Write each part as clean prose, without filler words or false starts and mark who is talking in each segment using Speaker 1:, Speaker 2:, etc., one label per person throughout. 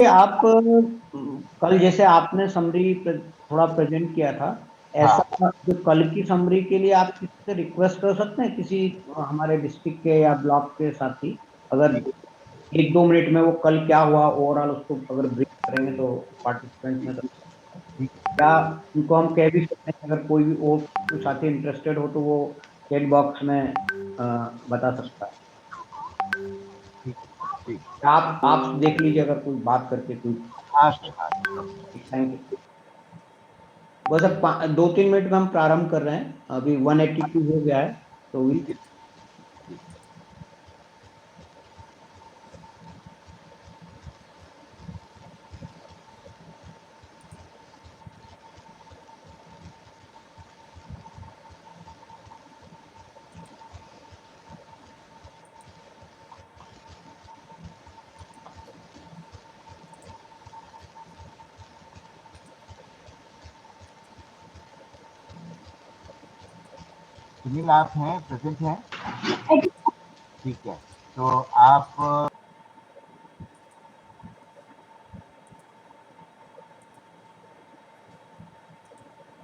Speaker 1: आप कल जैसे आपने समरी थोड़ा प्रेजेंट किया था, ऐसा जो कल की समरी के लिए आप किसी से रिक्वेस्ट कर सकते हैं, किसी हमारे डिस्ट्रिक्ट के या ब्लॉक के साथी, अगर 1-2 मिनट में वो कल क्या हुआ ओवरऑल उसको अगर ब्रीफ करेंगे तो पार्टिसिपेंट्स में, या उनको हम कह भी सकते हैं अगर कोई भी और कोई साथी इंटरेस्टेड हो तो वो चैट बॉक्स में बता सकता है। आप देख लीजिए अगर कोई बात करके कोई। Thank you. बस अब 2-3 मिनट में हम प्रारंभ कर रहे हैं, अभी 182 हो गया है तो
Speaker 2: सुनील आप हैं, प्रेजेंट हैं? ठीक है, तो आप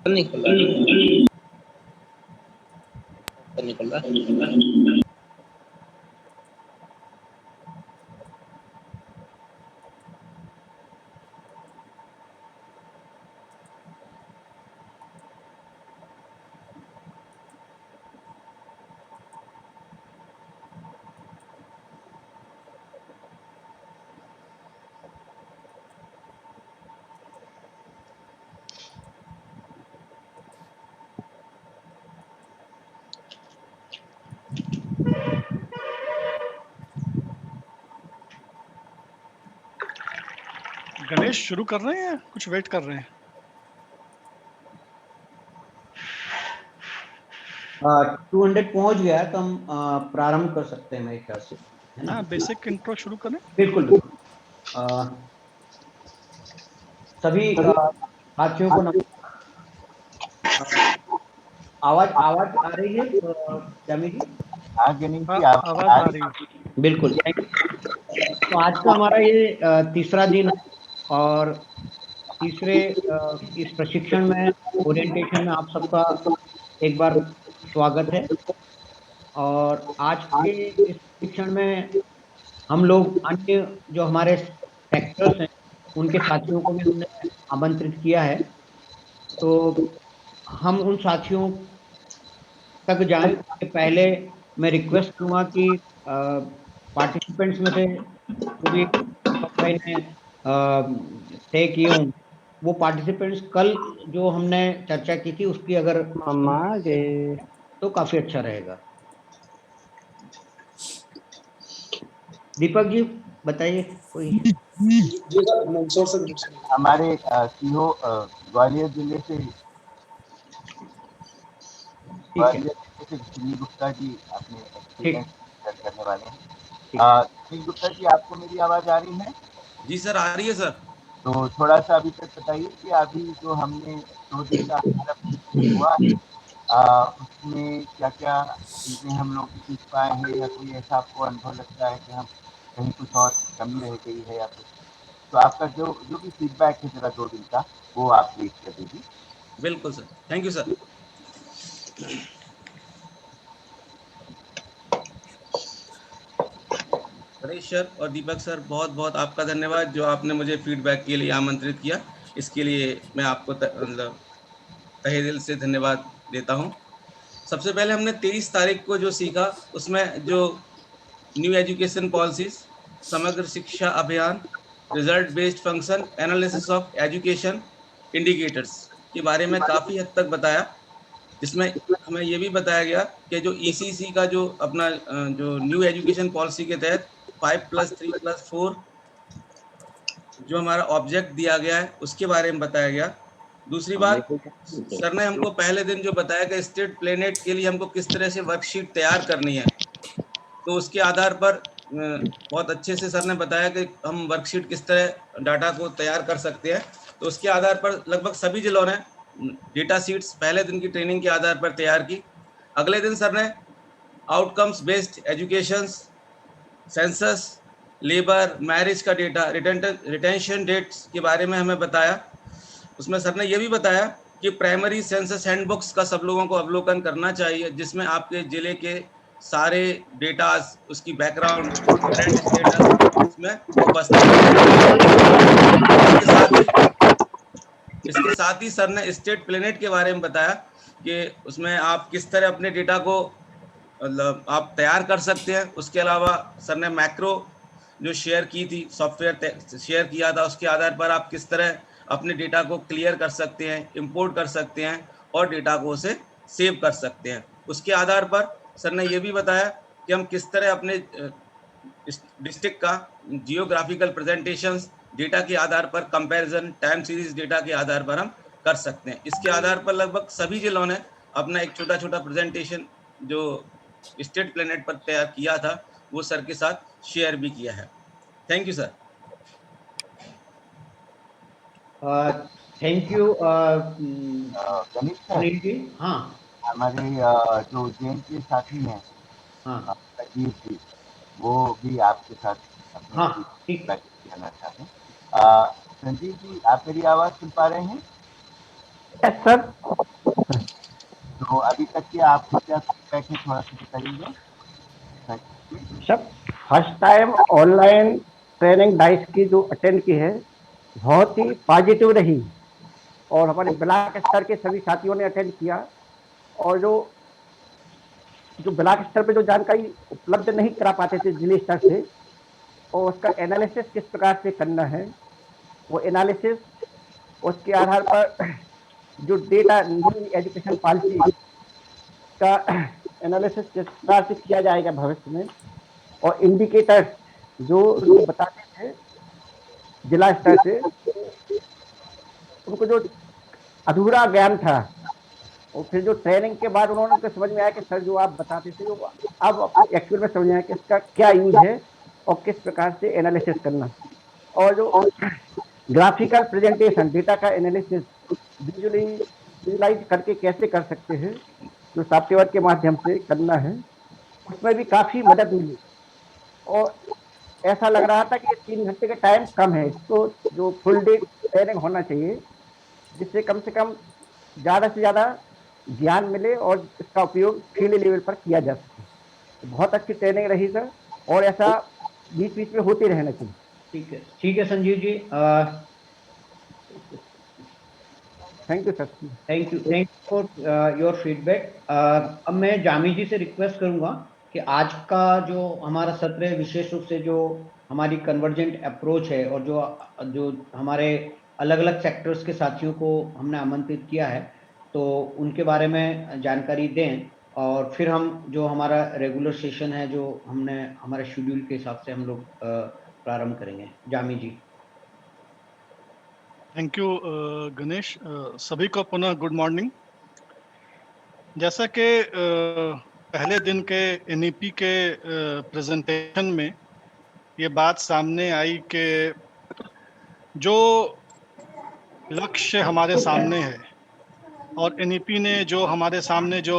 Speaker 3: निकल रहा।
Speaker 4: गणेश शुरू कर रहे हैं या कुछ वेट कर रहे हैं?
Speaker 1: 200 पहुंच गया है तो हम प्रारंभ कर सकते हैं मेरे ख्याल से।
Speaker 4: हाँ, बेसिक इंट्रो शुरू करें।
Speaker 1: बिल्कुल बिल्कुल। सभी साथियों को आवाज आ रही है जामी जी?
Speaker 4: आवाज आ रही है।
Speaker 1: बिल्कुल, थैंक यू। तो आज का हमारा ये तीसरा दिन है और तीसरे इस प्रशिक्षण में, ओरिएंटेशन में आप सबका एक बार स्वागत है। और आज के इस प्रशिक्षण में हम लोग अन्य जो हमारे सेक्टर्स हैं उनके साथियों को भी हमने आमंत्रित किया है, तो हम उन साथियों तक जाएं उसके पहले मैं रिक्वेस्ट करूंगा कि पार्टिसिपेंट्स में से जो भी दीपक भाई ने तय किए हों, वो पार्टिसिपेंट्स कल जो हमने चर्चा की थी उसकी अगर तो काफी अच्छा रहेगा। दीपक जी बताइए कोई।
Speaker 2: हमारे सीओ ग्वालियर जिले से सुनील गुप्ता जी अपने एक्सपीरियंस शेयर करने वाले हैं। सुनील गुप्ता जी, आपको मेरी आवाज आ रही है?
Speaker 5: जी सर, आ रही है सर।
Speaker 2: तो थोड़ा सा अभी तक बताइए कि अभी जो हमने 2 दिन का हमारा हुआ है उसमें क्या क्या चीजें हम लोग सीख पाए हैं, या कोई ऐसा आपको अनुभव लगता है कि हम कहीं कुछ और कमी रह गई है, या कुछ, तो आपका जो भी फीडबैक है जरा 2 दिन का वो आप प्लीज कर दीजिए।
Speaker 5: बिल्कुल sir, thank you sir. Ganesh sir और दीपक सर, बहुत बहुत आपका धन्यवाद जो आपने मुझे फीडबैक के लिए आमंत्रित किया। इसके लिए मैं आपको मतलब तहे दिल से धन्यवाद देता हूं। सबसे पहले हमने 23 तारीख को जो सीखा उसमें जो न्यू एजुकेशन पॉलिसीज, समग्र शिक्षा अभियान, result based function, analysis of education indicators के बारे में काफ़ी हद तक बताया, जिसमें हमें ये भी बताया गया कि जो ईसीसी का जो अपना जो न्यू एजुकेशन पॉलिसी के तहत 5+3+4 जो हमारा ऑब्जेक्ट दिया गया है उसके बारे में बताया गया। दूसरी बात, सर ने हमको पहले दिन जो बताया कि स्टेट प्लेनेट के लिए हमको किस तरह से वर्कशीट तैयार करनी है, तो उसके आधार पर बहुत अच्छे से सर ने बताया कि हम वर्कशीट किस तरह डाटा को तैयार कर सकते हैं। तो उसके आधार पर लगभग सभी जिलों ने डेटा शीट्स पहले दिन की ट्रेनिंग के आधार पर तैयार की। अगले दिन सर ने outcomes based education, census labour, marriage का डेटा, रिटेंशन डेट्स के बारे में हमें बताया। उसमें सर ने ये भी बताया कि प्राइमरी सेंसस हैंडबुक्स का सब लोगों को अवलोकन करना चाहिए, जिसमें आपके जिले के सारे डेटास, उसकी बैकग्राउंड, करंट स्टेटस इसमें उपस्थित है। इसके साथ ही सर ने स्टेट प्लेनेट के बारे में बताया कि उसमें आप किस तरह अपने डेटा को मतलब आप तैयार कर सकते हैं। उसके अलावा सर ने मैक्रो जो शेयर की थी, सॉफ्टवेयर शेयर किया था, उसके आधार पर आप किस तरह अपने डेटा को क्लियर कर सकते हैं, इंपोर्ट कर सकते हैं और डेटा को उसे सेव कर सकते हैं। उसके आधार पर सर ने ये भी बताया कि हम किस तरह अपने डिस्ट्रिक्ट का जियोग्राफिकल प्रेजेंटेशंस डेटा के आधार पर कंपैरिजन टाइम सीरीज डेटा के आधार पर हम कर सकते हैं। इसके आधार पर लगभग सभी जिलों ने अपना एक छोटा छोटा प्रेजेंटेशन जो स्टेट प्लेनेट पर तैयार किया था वो सर के साथ शेयर भी किया है। Thank you sir.
Speaker 1: Thank you
Speaker 2: Ganesh sir,
Speaker 1: Sunil ji. हाँ,
Speaker 2: हमारे जो जेएन के साथी हैं,
Speaker 1: हाँ,
Speaker 2: राजीव जी, वो भी आपके साथ अपने
Speaker 1: हाँ, ठीक है।
Speaker 2: कहना चाहते हैं। संजीव जी, आप मेरी आवाज सुन पा रहे हैं?
Speaker 6: Yes sir.
Speaker 2: तो अभी तक के आपको क्या फीडबैक है, थोड़ा सा बताइएगा।
Speaker 6: Sir, first time online training dice की जो अटेंड की है बहुत ही पॉजिटिव रही, और हमारे ब्लॉक स्तर के सभी साथियों ने अटेंड किया, और जो ब्लॉक स्तर पे जो जानकारी उपलब्ध नहीं करा पाते थे जिले स्तर से, और उसका एनालिसिस किस प्रकार से करना है, वो एनालिसिस, उसके आधार पर जो डेटा न्यू एजुकेशन पॉलिसी का एनालिसिस किस प्रकार से किया जाएगा भविष्य में, और इंडिकेटर्स जो लोग बताते थे जिला स्तर से, उनको जो अधूरा ज्ञान था, और फिर जो ट्रेनिंग के बाद उन्होंने तो समझ में आया कि सर जो आप बताते थे वो अब एक्चुअल में समझ में आया कि इसका क्या यूज है और किस प्रकार से एनालिसिस करना, और जो ग्राफिकल प्रेजेंटेशन डेटा का एनालिसिस विजुलाइज करके कैसे कर सकते हैं, जो सॉफ्टवेयर के माध्यम से करना है, उसमें भी काफ़ी मदद मिली। और ऐसा लग रहा था कि 3 घंटे का टाइम कम है, इसको जो फुल डे ट्रेनिंग होना चाहिए, जिससे कम से कम ज़्यादा से ज़्यादा ज्ञान मिले और इसका उपयोग फील्ड लेवल पर किया जा सके। बहुत अच्छी ट्रेनिंग रही सर, और ऐसा बीच बीच में होते रहना चाहिए।
Speaker 1: ठीक है Sanjeev ji.
Speaker 6: Thank you sir.
Speaker 1: Thank you for your feedback. अब मैं जामी जी से रिक्वेस्ट करूंगा कि आज का जो हमारा सत्र है, विशेष रूप से जो हमारी कन्वर्जेंट अप्रोच है, और जो हमारे अलग अलग सेक्टर्स के साथियों को हमने आमंत्रित किया है, तो उनके बारे में जानकारी दें, और फिर हम जो हमारा रेगुलर सेशन है जो हमने हमारे शेड्यूल के हिसाब से हम लोग प्रारंभ करेंगे। जामी जी।
Speaker 4: Thank you Ganesh. सभी को पुनः गुड मॉर्निंग। जैसा कि पहले दिन के एनईपी के प्रेजेंटेशन में ये बात सामने आई कि जो लक्ष्य हमारे सामने है और एनईपी ने जो हमारे सामने जो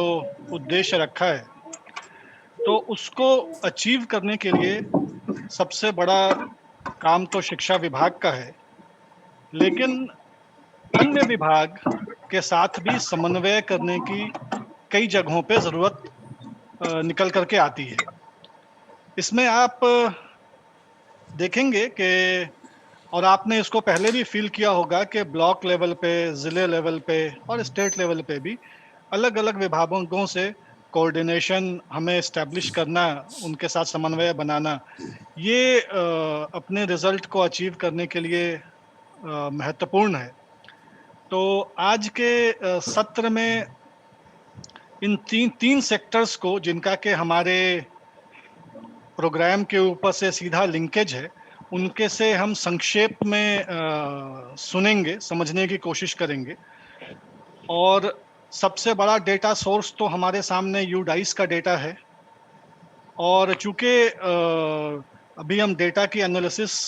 Speaker 4: उद्देश्य रखा है, तो उसको अचीव करने के लिए सबसे बड़ा काम तो शिक्षा विभाग का है, लेकिन अन्य विभाग के साथ भी समन्वय करने की कई जगहों पे ज़रूरत निकल करके आती है। इसमें आप देखेंगे कि, और आपने इसको पहले भी फील किया होगा कि ब्लॉक लेवल पे, ज़िले लेवल पे और स्टेट लेवल पे भी अलग अलग विभागों से कोऑर्डिनेशन हमें इस्टेब्लिश करना, उनके साथ समन्वय बनाना, ये अपने रिज़ल्ट को अचीव करने के लिए महत्वपूर्ण है। तो आज के सत्र में इन तीन सेक्टर्स को, जिनका के हमारे प्रोग्राम के ऊपर से सीधा लिंकेज है, उनके से हम संक्षेप में सुनेंगे, समझने की कोशिश करेंगे। और सबसे बड़ा डेटा सोर्स तो हमारे सामने यूडाइस का डेटा है, और चूँकि अभी हम डेटा की एनालिसिस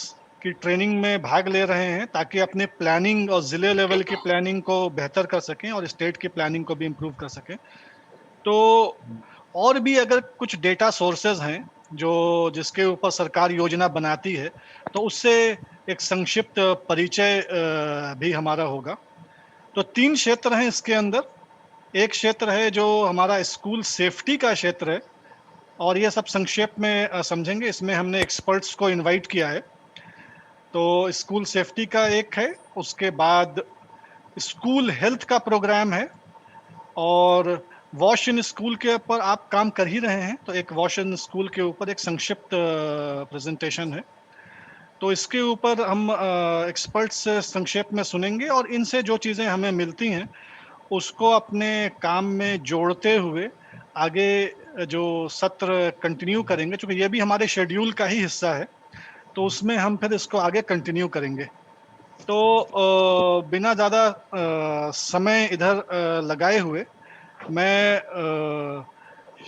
Speaker 4: की ट्रेनिंग में भाग ले रहे हैं ताकि अपने प्लानिंग और ज़िले लेवल की प्लानिंग को बेहतर कर सकें और स्टेट की प्लानिंग को भी इम्प्रूव कर सकें, तो और भी अगर कुछ डेटा सोर्सेज हैं जो जिसके ऊपर सरकार योजना बनाती है, तो उससे एक संक्षिप्त परिचय भी हमारा होगा। तो 3 क्षेत्र हैं इसके अंदर। एक क्षेत्र है जो हमारा स्कूल सेफ्टी का क्षेत्र है, और ये सब संक्षेप में समझेंगे। इसमें हमने एक्सपर्ट्स को इनवाइट किया है। तो स्कूल सेफ्टी का एक है, उसके बाद स्कूल हेल्थ का प्रोग्राम है, और वॉश इन स्कूल के ऊपर आप काम कर ही रहे हैं, तो एक वॉश इन स्कूल के ऊपर एक संक्षिप्त प्रेजेंटेशन है। तो इसके ऊपर हम एक्सपर्ट्स से संक्षेप में सुनेंगे, और इनसे जो चीज़ें हमें मिलती हैं उसको अपने काम में जोड़ते हुए आगे जो सत्र कंटिन्यू करेंगे, क्योंकि ये भी हमारे शेड्यूल का ही हिस्सा है, तो उसमें हम फिर इसको आगे कंटिन्यू करेंगे। तो बिना ज़्यादा समय इधर लगाए हुए मैं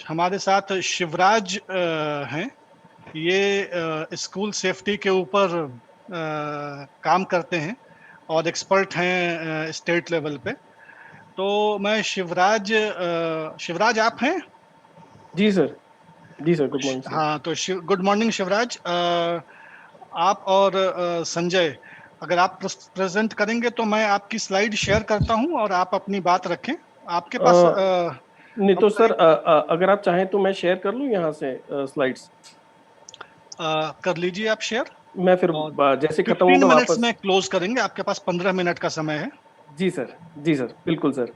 Speaker 4: हमारे साथ शिवराज हैं। ये स्कूल सेफ्टी के ऊपर काम करते हैं और एक्सपर्ट हैं स्टेट लेवल पे। तो मैं शिवराज आप हैं?
Speaker 7: जी सर, जी सर, गुड मॉर्निंग सर।
Speaker 4: हाँ, तो गुड मॉर्निंग शिवराज। आप और संजय, अगर आप प्रेजेंट करेंगे तो मैं आपकी स्लाइड शेयर करता हूं और आप अपनी बात रखें। आपके पास
Speaker 7: नहीं तो सर, अगर आप चाहें तो मैं शेयर कर लूं यहाँ से स्लाइड्स।
Speaker 4: कर लीजिए आप शेयर।
Speaker 7: मैं फिर जैसे खत्म
Speaker 4: 15
Speaker 7: होगा
Speaker 4: मिनट्स
Speaker 7: वापस
Speaker 4: में क्लोज करेंगे, आपके पास 15 मिनट का समय है।
Speaker 7: जी सर, जी सर, बिल्कुल सर।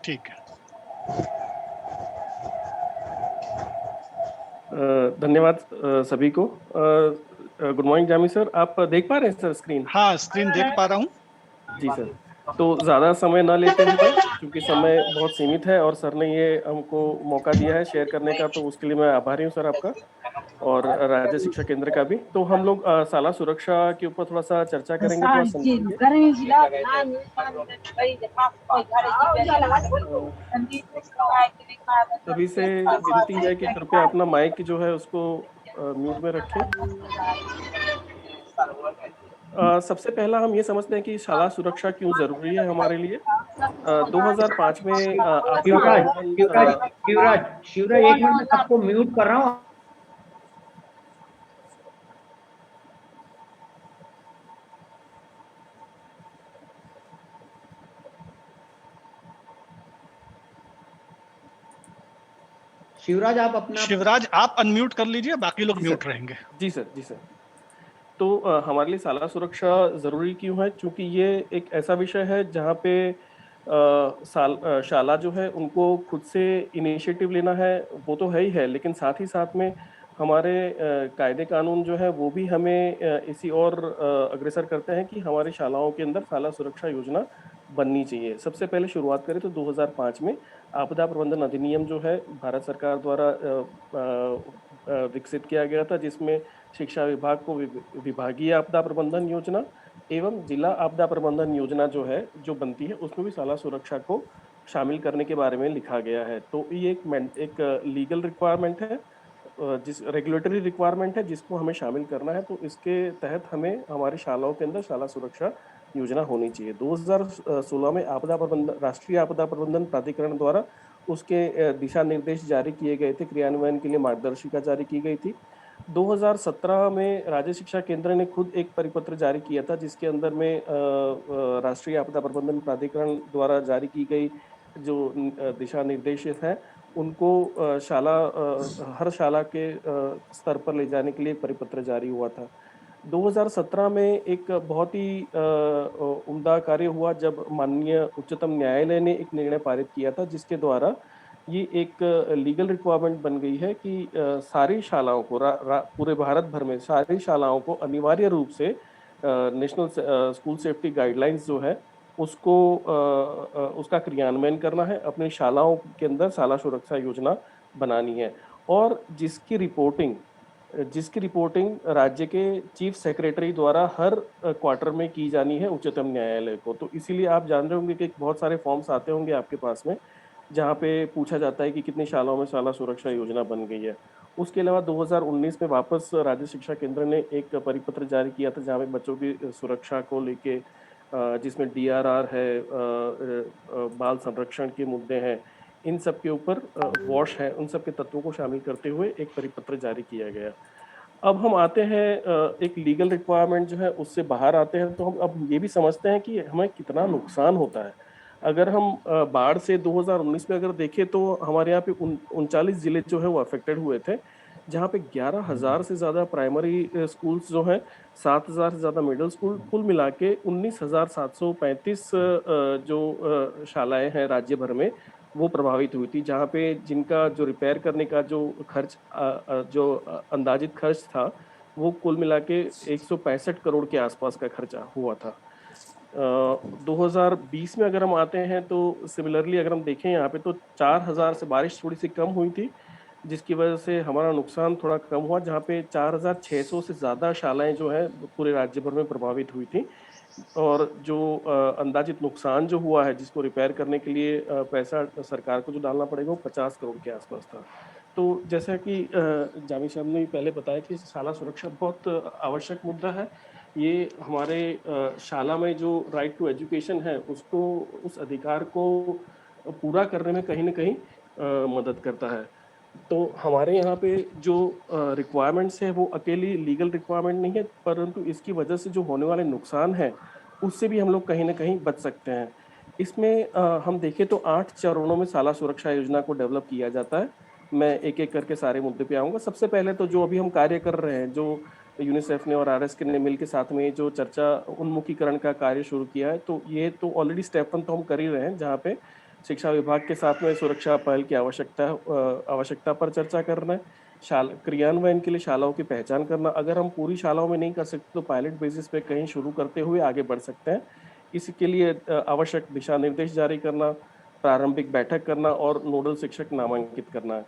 Speaker 4: ठीक है।
Speaker 7: धन्यवाद सभी को। गुड मॉर्निंग जामी सर, आप देख पा रहे हैं सर स्क्रीन?
Speaker 4: हाँ, स्क्रीन देख पा रहा हूँ।
Speaker 7: जी सर, तो ज़्यादा समय ना लेते हुए, क्योंकि समय बहुत सीमित है और सर ने ये हमको मौका दिया है शेयर करने का, तो उसके लिए मैं आभारी हूँ सर आपका, और राज्य शिक्षा केंद्र का भी। तो हम लोग शाला सुरक्षा के ऊपर थोड़ा सा चर्चा करेंगे, थोड़ा समझेंगे। सभी से विनती है कि कृपया अपना माइक जो है उसको म्यूट में रखें। सबसे पहला हम ये समझते हैं कि शाला सुरक्षा क्यों जरूरी है हमारे लिए। 2005 में
Speaker 1: शिवराज 1 मिनट में सबको म्यूट कर रहा हूँ। शिवराज आप अनम्यूट कर लीजिए, बाकी लोग म्यूट रहेंगे।
Speaker 7: जी सर, जी सर। तो हमारे लिए शाला सुरक्षा ज़रूरी क्यों है? क्योंकि ये एक ऐसा विषय है जहाँ पे शाला जो है उनको खुद से इनिशिएटिव लेना है, वो तो है ही है, लेकिन साथ ही साथ में हमारे कायदे कानून जो है वो भी हमें इसी और अग्रसर करते हैं कि हमारी शालाओं के अंदर शाला सुरक्षा योजना बननी चाहिए। सबसे पहले शुरुआत करें तो 2005 में आपदा प्रबंधन अधिनियम जो है भारत सरकार द्वारा विकसित किया गया था, जिसमें शिक्षा विभाग को विभागीय आपदा प्रबंधन योजना एवं जिला आपदा प्रबंधन योजना जो है जो बनती है, उसमें भी शाला सुरक्षा को शामिल करने के बारे में लिखा गया है। तो ये एक लीगल रिक्वायरमेंट है, जिस रेगुलेटरी रिक्वायरमेंट है जिसको हमें शामिल करना है। तो इसके तहत हमें हमारी शालाओं के अंदर शाला सुरक्षा योजना होनी चाहिए। 2016 में आपदा प्रबंधन राष्ट्रीय आपदा प्रबंधन प्राधिकरण द्वारा उसके दिशा निर्देश जारी किए गए थे, क्रियान्वयन के लिए मार्गदर्शिका जारी की गई थी। 2017 में राज्य शिक्षा केंद्र ने खुद एक परिपत्र जारी किया था, जिसके अंदर में राष्ट्रीय आपदा प्रबंधन प्राधिकरण द्वारा जारी की गई जो दिशा निर्देश हैं उनको हर शाला के स्तर पर ले जाने के लिए परिपत्र जारी हुआ था। 2017 में एक बहुत ही उम्दा कार्य हुआ जब माननीय उच्चतम न्यायालय ने एक निर्णय पारित किया था, जिसके द्वारा ये एक लीगल रिक्वायरमेंट बन गई है कि सारी शालाओं को पूरे भारत भर में सारी शालाओं को अनिवार्य रूप से नेशनल स्कूल सेफ्टी गाइडलाइंस जो है उसको उसका क्रियान्वयन करना है, अपनी शालाओं के अंदर शाला सुरक्षा योजना बनानी है, और जिसकी रिपोर्टिंग राज्य के चीफ सेक्रेटरी द्वारा हर क्वार्टर में की जानी है उच्चतम न्यायालय को। तो इसीलिए आप जान रहे होंगे कि बहुत सारे फॉर्म्स आते होंगे आपके पास में, जहाँ पे पूछा जाता है कि कितनी शालाओं में शाला सुरक्षा योजना बन गई है। उसके अलावा 2019 में वापस राज्य शिक्षा केंद्र ने एक परिपत्र जारी किया था, जहाँ पे बच्चों की सुरक्षा को लेके जिसमें DRR है, बाल संरक्षण के मुद्दे हैं, इन सब के ऊपर वॉश है, उन सब के तत्वों को शामिल करते हुए एक परिपत्र जारी किया गया। अब हम आते हैं एक लीगल रिक्वायरमेंट जो है उससे बाहर आते हैं, तो हम अब ये भी समझते हैं कि हमें कितना नुकसान होता है। अगर हम बाढ़ से 2019 में अगर देखें तो हमारे यहाँ पे 39 जिले जो है वो अफेक्टेड हुए थे, जहाँ पे 11,000 से ज़्यादा प्राइमरी स्कूल्स जो हैं, 7,000 से ज़्यादा मिडिल स्कूल, कुल मिला के 19,735 जो शालाएँ हैं राज्य भर में, वो प्रभावित हुई थी। जहाँ पे जिनका जो रिपेयर करने का जो खर्च जो अंदाजित खर्च था, वो कुल मिला के 165 करोड़ के आसपास का खर्चा हुआ था। 2020 में अगर हम आते हैं तो सिमिलरली अगर हम देखें यहाँ पे तो 4,000 से बारिश थोड़ी सी कम हुई थी, जिसकी वजह से हमारा नुकसान थोड़ा कम हुआ, जहाँ पे 4,600 से ज़्यादा शालाएँ जो हैं पूरे राज्य भर में प्रभावित हुई थी। और जो अंदाजित नुकसान जो हुआ है, जिसको रिपेयर करने के लिए पैसा सरकार को जो डालना पड़ेगा, वो 50 करोड़ के आसपास था। तो जैसा कि जावेद साहब ने पहले बताया कि शाला सुरक्षा बहुत आवश्यक मुद्दा है। ये हमारे शाला में जो राइट टू एजुकेशन है, उसको, उस अधिकार को पूरा करने में कहीं न कहीं मदद करता है। तो हमारे यहाँ पे जो रिक्वायरमेंट्स है वो अकेली लीगल रिक्वायरमेंट नहीं है, परंतु इसकी वजह से जो होने वाले नुकसान हैं उससे भी हम लोग कहीं ना कहीं बच सकते हैं। इसमें हम देखें तो 8 चरणों में शाला सुरक्षा योजना को डेवलप किया जाता है। मैं एक एक करके सारे मुद्दे पे आऊँगा। सबसे पहले तो जो अभी हम कार्य कर रहे हैं, जो यूनिसेफ ने और RSK ने मिल के साथ में जो चर्चा उन्मुखीकरण का कार्य शुरू किया है, तो ये तो ऑलरेडी स्टेप 1 तो हम कर ही रहे हैं, जहाँ पे शिक्षा विभाग के साथ में सुरक्षा पहल की आवश्यकता पर चर्चा करना है। क्रियान्वयन के लिए शालाओं की पहचान करना। अगर हम पूरी शालाओं में नहीं कर सकते तो पायलट बेसिस पे कहीं शुरू करते हुए आगे बढ़ सकते हैं। इसके लिए आवश्यक दिशा निर्देश जारी करना, प्रारंभिक बैठक करना और नोडल शिक्षक नामांकित करना है।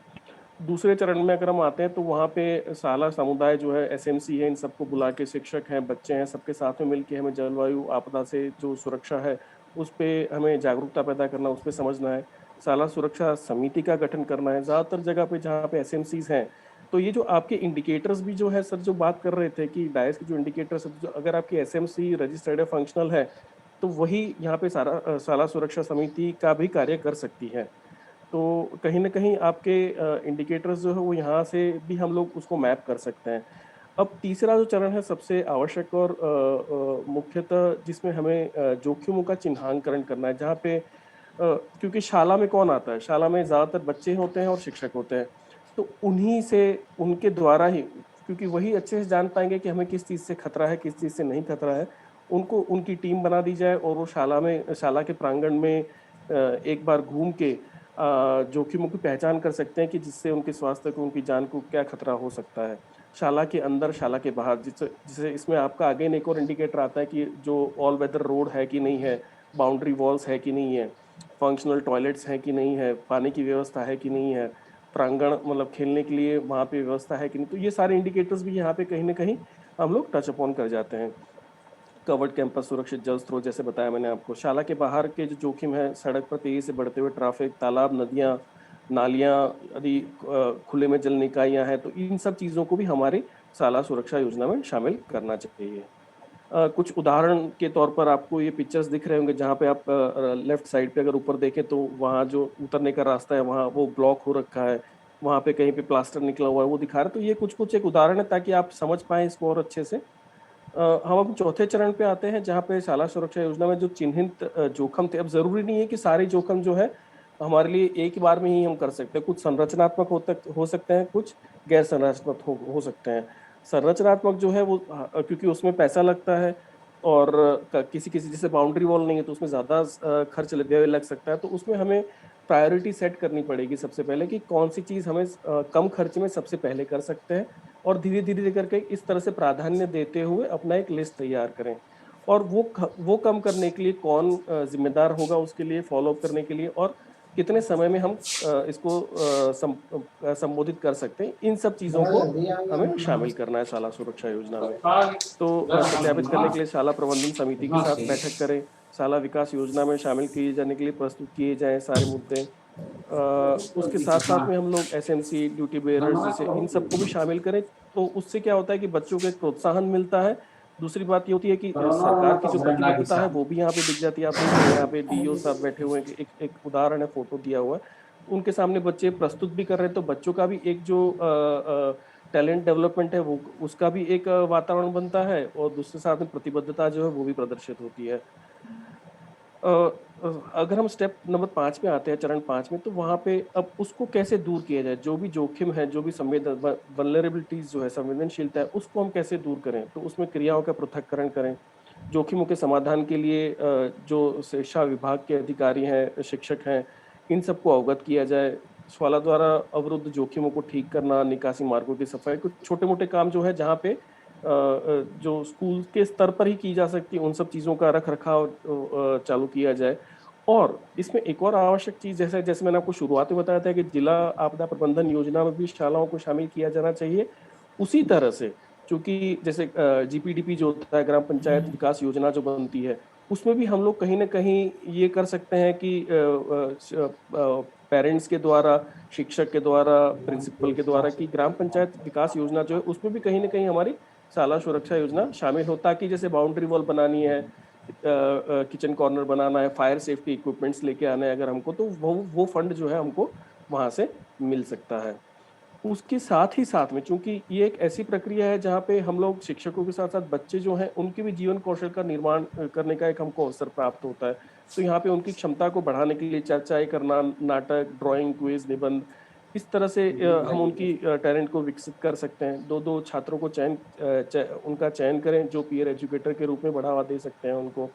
Speaker 7: दूसरे चरण में अगर हम आते हैं तो वहाँ पे शाला समुदाय जो है, SMC है, इन सबको बुला के, शिक्षक हैं, बच्चे हैं, सबके साथ में मिलके हमें जलवायु आपदा से जो सुरक्षा है उस पे हमें जागरूकता पैदा करना, उस पे समझना है। शाला सुरक्षा समिति का गठन करना है। ज़्यादातर जगह पे जहाँ पे SMCs हैं, तो ये जो आपके इंडिकेटर्स भी जो है सर, जो बात कर रहे थे कि डायस के जो इंडिकेटर्स, अगर आपकी SMC रजिस्टर्ड है, फंक्शनल है, तो वही यहाँ पे शाला सुरक्षा समिति का भी कार्य कर सकती है। तो कहीं न कहीं आपके इंडिकेटर्स जो है वो यहाँ से भी हम लोग उसको मैप कर सकते हैं। अब तीसरा जो चरण है सबसे आवश्यक और मुख्यतः जिसमें हमें जोखिमों का चिन्हांकन करना है, जहाँ पे क्योंकि शाला में कौन आता है? शाला में ज़्यादातर बच्चे होते हैं और शिक्षक होते हैं। तो उन्हीं से, उनके द्वारा ही, क्योंकि वही अच्छे से जान पाएँगे कि हमें किस चीज़ से खतरा है, किस चीज़ से नहीं खतरा है। उनको, उनकी टीम बना दी जाए और वो शाला के प्रांगण में एक बार घूम के जोखिमों की पहचान कर सकते हैं कि जिससे उनके स्वास्थ्य को, उनकी जान को क्या खतरा हो सकता है। शाला के अंदर, शाला के बाहर, जिससे इसमें आपका अगेन एक और इंडिकेटर आता है कि जो ऑल वेदर रोड है कि नहीं है, बाउंड्री वॉल्स है कि नहीं है, फंक्शनल टॉयलेट्स हैं कि नहीं है, पानी की व्यवस्था है कि नहीं है, प्रांगण मतलब खेलने के लिए वहाँ पे व्यवस्था है कि नहीं। तो ये सारे इंडिकेटर्स भी यहाँ पे कहीं ना कहीं हम लोग टच अपॉन कर जाते हैं। कवर्ड कैंपस, सुरक्षित जल स्रोत, जैसे बताया मैंने आपको। शाला के बाहर के जो जोखिम है, सड़क पर तेजी से बढ़ते हुए ट्रैफिक, तालाब, नदियाँ, नालियाँ, यदि खुले में जल निकाइयाँ हैं, तो इन सब चीज़ों को भी हमारी शाला सुरक्षा योजना में शामिल करना चाहिए। कुछ उदाहरण के तौर पर आपको ये पिक्चर्स दिख रहे होंगे, जहाँ पे आप लेफ्ट साइड पे अगर ऊपर देखें तो वहाँ जो उतरने का रास्ता है, वहाँ वो ब्लॉक हो रखा है, वहाँ पे कहीं पे प्लास्टर निकला हुआ है, वो दिखा रहे हैं। तो ये कुछ एक उदाहरण है ताकि आप समझ पाएँ इसको और अच्छे से। हम अब चौथे चरण पे आते हैं, जहाँ पे शाला सुरक्षा योजना में जो चिन्हित जोखिम थे। अब ज़रूरी नहीं है कि सारे जोखिम जो है हमारे लिए एक बार में ही हम कर सकते हैं। कुछ संरचनात्मक हो सकते हैं, कुछ गैर संरचनात्मक हो सकते हैं। संरचनात्मक जो है वो क्योंकि उसमें पैसा लगता है और किसी जैसे बाउंड्री वॉल नहीं है तो उसमें ज़्यादा खर्च लग सकता है, तो उसमें हमें प्रायोरिटी सेट करनी पड़ेगी सबसे पहले कि कौन सी चीज़ हमें कम खर्च में सबसे पहले कर सकते हैं, और धीरे-धीरे करके इस तरह से प्राधान्य देते हुए अपना एक लिस्ट तैयार करें। और वो कम करने के लिए कौन ज़िम्मेदार होगा उसके लिए, फ़ॉलो अप करने के लिए, और कितने समय में हम इसको संबोधित कर सकते हैं, इन सब चीज़ों को हमें शामिल करना है शाला सुरक्षा योजना में। तो सत्यापित करने के लिए शाला प्रबंधन समिति के साथ बैठक करें। शाला विकास योजना में शामिल किए जाने के लिए प्रस्तुत किए जाएँ सारे मुद्दे। उसके साथ-साथ में हम लोग SMC, ड्यूटी बेयरर्स, जैसे इन सबको भी शामिल करें, तो उससे क्या होता है कि बच्चों को एक प्रोत्साहन मिलता है। दूसरी बात ये होती है कि सरकार की जो प्रतिबद्धता है वो भी यहाँ पे दिख जाती है। आप देख रहे हैं यहाँ पे DO साहब बैठे हुए हैं, एक उदाहरण है, फोटो दिया हुआ है। उनके सामने बच्चे प्रस्तुत भी कर रहे हैं, तो बच्चों का भी एक जो टैलेंट डेवलपमेंट है वो उसका भी एक वातावरण बनता है, और दूसरे साथ में प्रतिबद्धता जो है वो भी प्रदर्शित होती है। अगर हम स्टेप नंबर 5 में आते हैं, चरण 5 में, तो वहाँ पे अब उसको कैसे दूर किया जाए, जो भी जोखिम है, जो भी वल्नरेबिलिटीज जो है, संवेदनशीलता है, उसको हम कैसे दूर करें। तो उसमें क्रियाओं का पृथक्करण करें, जोखिमों के समाधान के लिए जो शिक्षा विभाग के अधिकारी हैं, शिक्षक हैं, इन सबको अवगत किया जाए। स्वाला द्वारा अवरुद्ध जोखिमों को ठीक करना, निकासी मार्गों की सफाई, कुछ छोटे मोटे काम जो है जहाँ पे जो स्कूल के स्तर पर ही की जा सकती है, उन सब चीज़ों का रख रखाव चालू किया जाए। और इसमें एक और आवश्यक चीज़, जैसे जैसे मैंने आपको शुरुआत में बताया था कि जिला आपदा प्रबंधन योजना में भी शालाओं को शामिल किया जाना चाहिए। उसी तरह से चूंकि जैसे जीपीडीपी जो होता है, ग्राम पंचायत विकास योजना जो बनती है, उसमें भी हम लोग कहीं ना कहीं ये कर सकते हैं कि पेरेंट्स के द्वारा, शिक्षक के द्वारा, प्रिंसिपल के द्वारा कि ग्राम पंचायत विकास योजना जो है उसमें भी कहीं ना कहीं हमारी शाला सुरक्षा योजना शामिल हो, ताकि जैसे बाउंड्री वॉल बनानी है, किचन कॉर्नर बनाना है, फायर सेफ्टी इक्विपमेंट्स लेके आना है अगर हमको, तो वो फंड जो है हमको वहां से मिल सकता है। उसके साथ ही साथ में, चूंकि ये एक ऐसी प्रक्रिया है जहाँ पे हम लोग शिक्षकों के साथ साथ बच्चे जो हैं उनके भी जीवन कौशल का निर्माण करने का एक हमको अवसर प्राप्त होता है। तो यहाँ पे उनकी क्षमता को बढ़ाने के लिए चर्चाएं करना, नाटक, ड्राइंग, क्विज, निबंध, इस तरह से हम उनकी टैलेंट को विकसित कर सकते हैं। दो छात्रों को उनका चयन करें जो पीयर एजुकेटर के रूप में बढ़ावा दे सकते हैं उनको।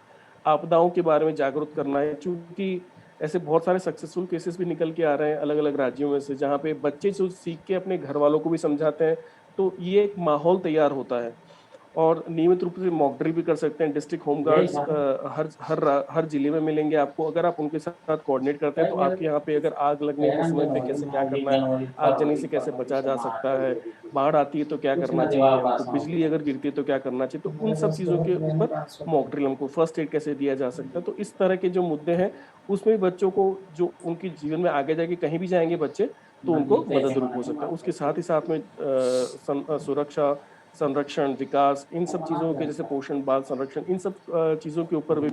Speaker 7: आपदाओं के बारे में जागरूक करना है, चूंकि ऐसे बहुत सारे सक्सेसफुल केसेस भी निकल के आ रहे हैं अलग अलग राज्यों में से, जहाँ पे बच्चे जो सीख के अपने घर वालों को भी समझाते हैं, तो ये एक माहौल तैयार होता है। और नियमित रूप से मॉक ड्रिल भी कर सकते हैं। डिस्ट्रिक्ट होम गार्ड्स हर जिले में मिलेंगे आपको। अगर आप उनके साथ कोऑर्डिनेट करते हैं तो आपके यहाँ पे अगर आग लगने के समय पे कैसे क्या करना है, आगजनी से कैसे बचा जा सकता है, बाढ़ आती है तो क्या करना चाहिए हमको, बिजली अगर गिरती है तो क्या करना चाहिए, तो उन सब चीज़ों के ऊपर मॉक ड्रिल, हमको फर्स्ट एड कैसे दिया जा सकता है। तो इस तरह के जो मुद्दे हैं उसमें बच्चों को, जो उनके जीवन में आगे जाके कहीं भी जाएंगे बच्चे, तो उनको मदद रूप हो सकता है। उसके साथ ही साथ में सुरक्षा, संरक्षण, विकास, इन सब चीज़ों के, जैसे पोषण, बाल संरक्षण, इन सब चीज़ों के ऊपर भी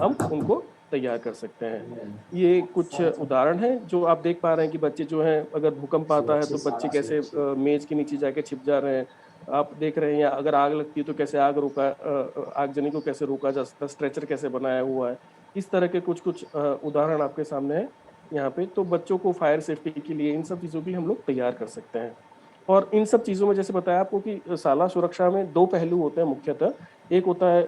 Speaker 7: हम उनको तैयार कर सकते हैं। ये कुछ उदाहरण हैं जो आप देख पा रहे हैं कि बच्चे जो हैं, अगर भूकंप आता है तो बच्चे कैसे मेज के नीचे जाके छिप जा रहे हैं, आप देख रहे हैं। या अगर आग लगती है तो कैसे आगजनी को कैसे रोका जा सकता है, स्ट्रेचर कैसे बनाया हुआ है। इस तरह के कुछ उदाहरण आपके सामने है यहाँ पे। तो बच्चों को फायर सेफ्टी के लिए इन सब चीज़ों की हम लोग तैयार कर सकते हैं। और इन सब चीज़ों में जैसे बताया आपको कि शाला सुरक्षा में दो पहलू होते हैं मुख्यतः। एक होता है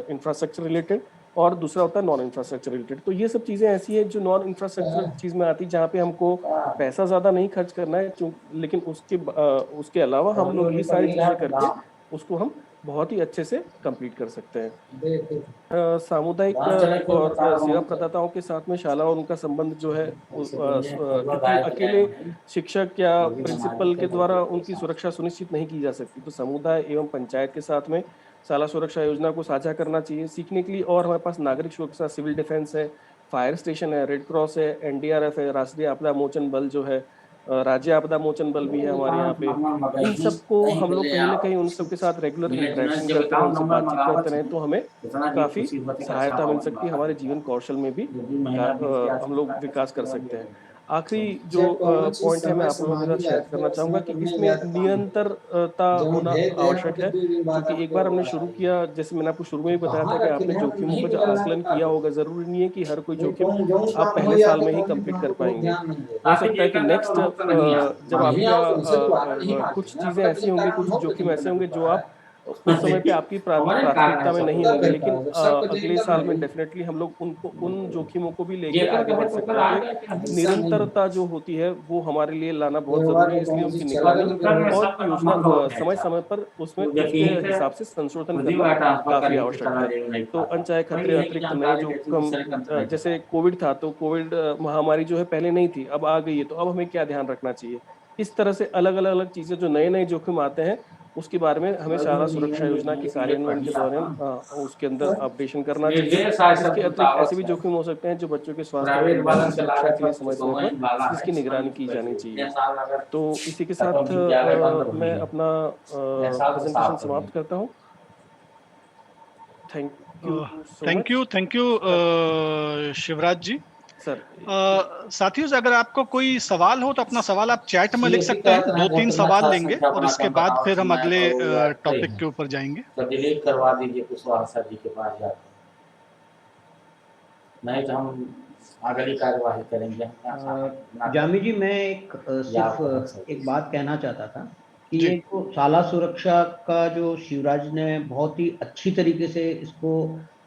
Speaker 7: इंफ्रास्ट्रक्चर रिलेटेड, और दूसरा होता है नॉन इंफ्रास्ट्रक्चर रिलेटेड। तो ये सब चीज़ें ऐसी है जो नॉन इंफ्रास्ट्रक्चर चीज़ में आती है, जहाँ पे हमको पैसा ज़्यादा नहीं खर्च करना है, लेकिन उसके अलावा हम लोग ये सारी चीज़ें करके उसको हम बहुत ही अच्छे से कंप्लीट कर सकते हैं। सामुदायिक और सेवा प्रदाताओं के साथ में शाला और उनका संबंध जो है, क्योंकि अकेले शिक्षक या प्रिंसिपल के द्वारा उनकी सुरक्षा सुनिश्चित नहीं की जा सकती, तो समुदाय एवं पंचायत के साथ में शाला सुरक्षा योजना को साझा करना चाहिए सीखने के लिए। और हमारे पास नागरिक सुरक्षा, सिविल डिफेंस है, फायर स्टेशन है, रेड क्रॉस है, एनडीआरएफ है, राष्ट्रीय आपदा मोचन बल जो है, राज्य आपदा मोचन बल भी है हमारे यहाँ पे। इन सबको हम लोग कहीं ना कहीं उन सबके साथ रेगुलर इंटरेक्शन करते रहे, उनसे बातचीत करते रहे, तो हमें काफी सहायता मिल सकती है, हमारे जीवन कौशल में भी हम लोग विकास कर सकते हैं। आखिरी जो पॉइंट है मैं आप लोगों के साथ शेयर करना चाहूंगा कि इसमें निरंतरता होना आवश्यक है, क्योंकि एक बार हमने शुरू किया, जैसे मैंने आपको शुरू में ही बताया था कि आपने जोखिमों का जो आकलन किया होगा, जरूरी नहीं है कि हर कोई जोखिम आप पहले साल में ही कंप्लीट कर पाएंगे। हो सकता है कि नेक्स्ट जब आपका कुछ चीजें ऐसी होंगी, कुछ जोखिम ऐसे होंगे जो आप उस समय पे आपकी प्राथमिकता में नहीं होंगे, लेकिन अगले साल में डेफिनेटली हम लोग उन जोखिमों को भी लेके आगे बढ़ सकते हैं। निरंतरता जो होती है वो हमारे लिए लाना बहुत जरूरी है, इसलिए उनकी निगरानी और योजना समय समय पर उसमें उसके हिसाब से संशोधन करना काफी आवश्यक है। तो अनचाहे खतरे अतिरिक्त नए जोखिम, जैसे कोविड था, तो कोविड महामारी जो है पहले नहीं थी, अब आ गई है, तो अब हमें क्या ध्यान रखना चाहिए। इस तरह से अलग अलग चीजें जो नए नए जोखिम आते हैं, उसके बारे में हमें शाला सुरक्षा योजना के कार्यान्वयन के दौरान उसके अंदर अपडेशन करना चाहिए। इसके अतिरिक्त ऐसे भी जोखिम हो सकते हैं जो बच्चों के स्वास्थ्य और सुरक्षा के लिए समय समय पर इसकी निगरानी की जानी चाहिए। तो इसी के साथ मैं अपना प्रेजेंटेशन समाप्त करता हूँ। Thank you
Speaker 4: thank you Shivraj ji.
Speaker 7: Sir
Speaker 4: साथियों से अगर आपको कोई सवाल हो तो अपना सवाल आप चैट में लिख सकते हैं, 2-3 सवाल लेंगे और इसके बाद फिर हम अगले टॉपिक के ऊपर जाएंगे।
Speaker 8: तो डिलीट करवा दीजिए कुशवाहा सर जी के पास जाकर, नहीं तो हम अगली कार्यवाही करेंगे।
Speaker 1: जामी जी, मैं सिर्फ एक बात कहना चाहता था कि ये जो शाला सुरक्षा का जो शिवराज ने बहुत ही अच्छी तरीके से इसको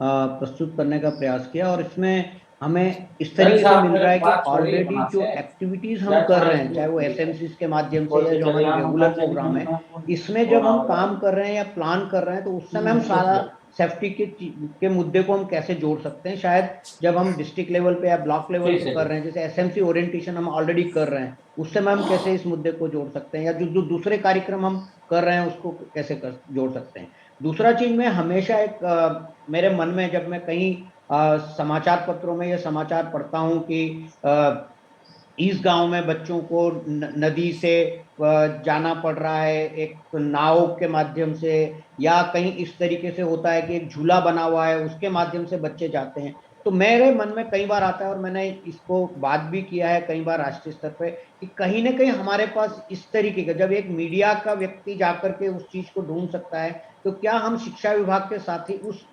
Speaker 1: प्रस्तुत करने का प्रयास किया, और इसमें हमें इस तरीके से मिल रहा है कि ऑलरेडी जो एक्टिविटीज हम कर रहे हैं, चाहे वो एसएमसी के माध्यम से या जो हमारी रेगुलर प्रोग्राम है, इसमें जब हम काम कर रहे हैं या प्लान कर रहे हैं तो उस समय हम सारा सेफ्टी के मुद्दे को हम कैसे जोड़ सकते हैं। शायद जब हम डिस्ट्रिक्ट लेवल पे या ब्लॉक लेवल पे कर रहे हैं, जैसे एसएमसी ओरिएंटेशन हम ऑलरेडी कर रहे हैं, उस समय हम कैसे इस मुद्दे को जोड़ सकते हैं, या जो दूसरे कार्यक्रम हम कर रहे हैं उसको कैसे जोड़ सकते हैं। दूसरा चीज में हमेशा मेरे मन में, जब मैं कहीं समाचार पत्रों में ये समाचार पढ़ता हूँ कि इस गांव में बच्चों को नदी से जाना पड़ रहा है एक नाव के माध्यम से, या कहीं इस तरीके से होता है कि एक झूला बना हुआ है उसके माध्यम से बच्चे जाते हैं, तो मेरे मन में कई बार आता है, और मैंने इसको बात भी किया है कई बार राष्ट्रीय स्तर पे, कि कहीं ना कहीं हमारे पास इस तरीके का, जब एक मीडिया का व्यक्ति जाकर के उस चीज को ढूंढ सकता है, तो क्या हम शिक्षा विभाग के साथ ही उस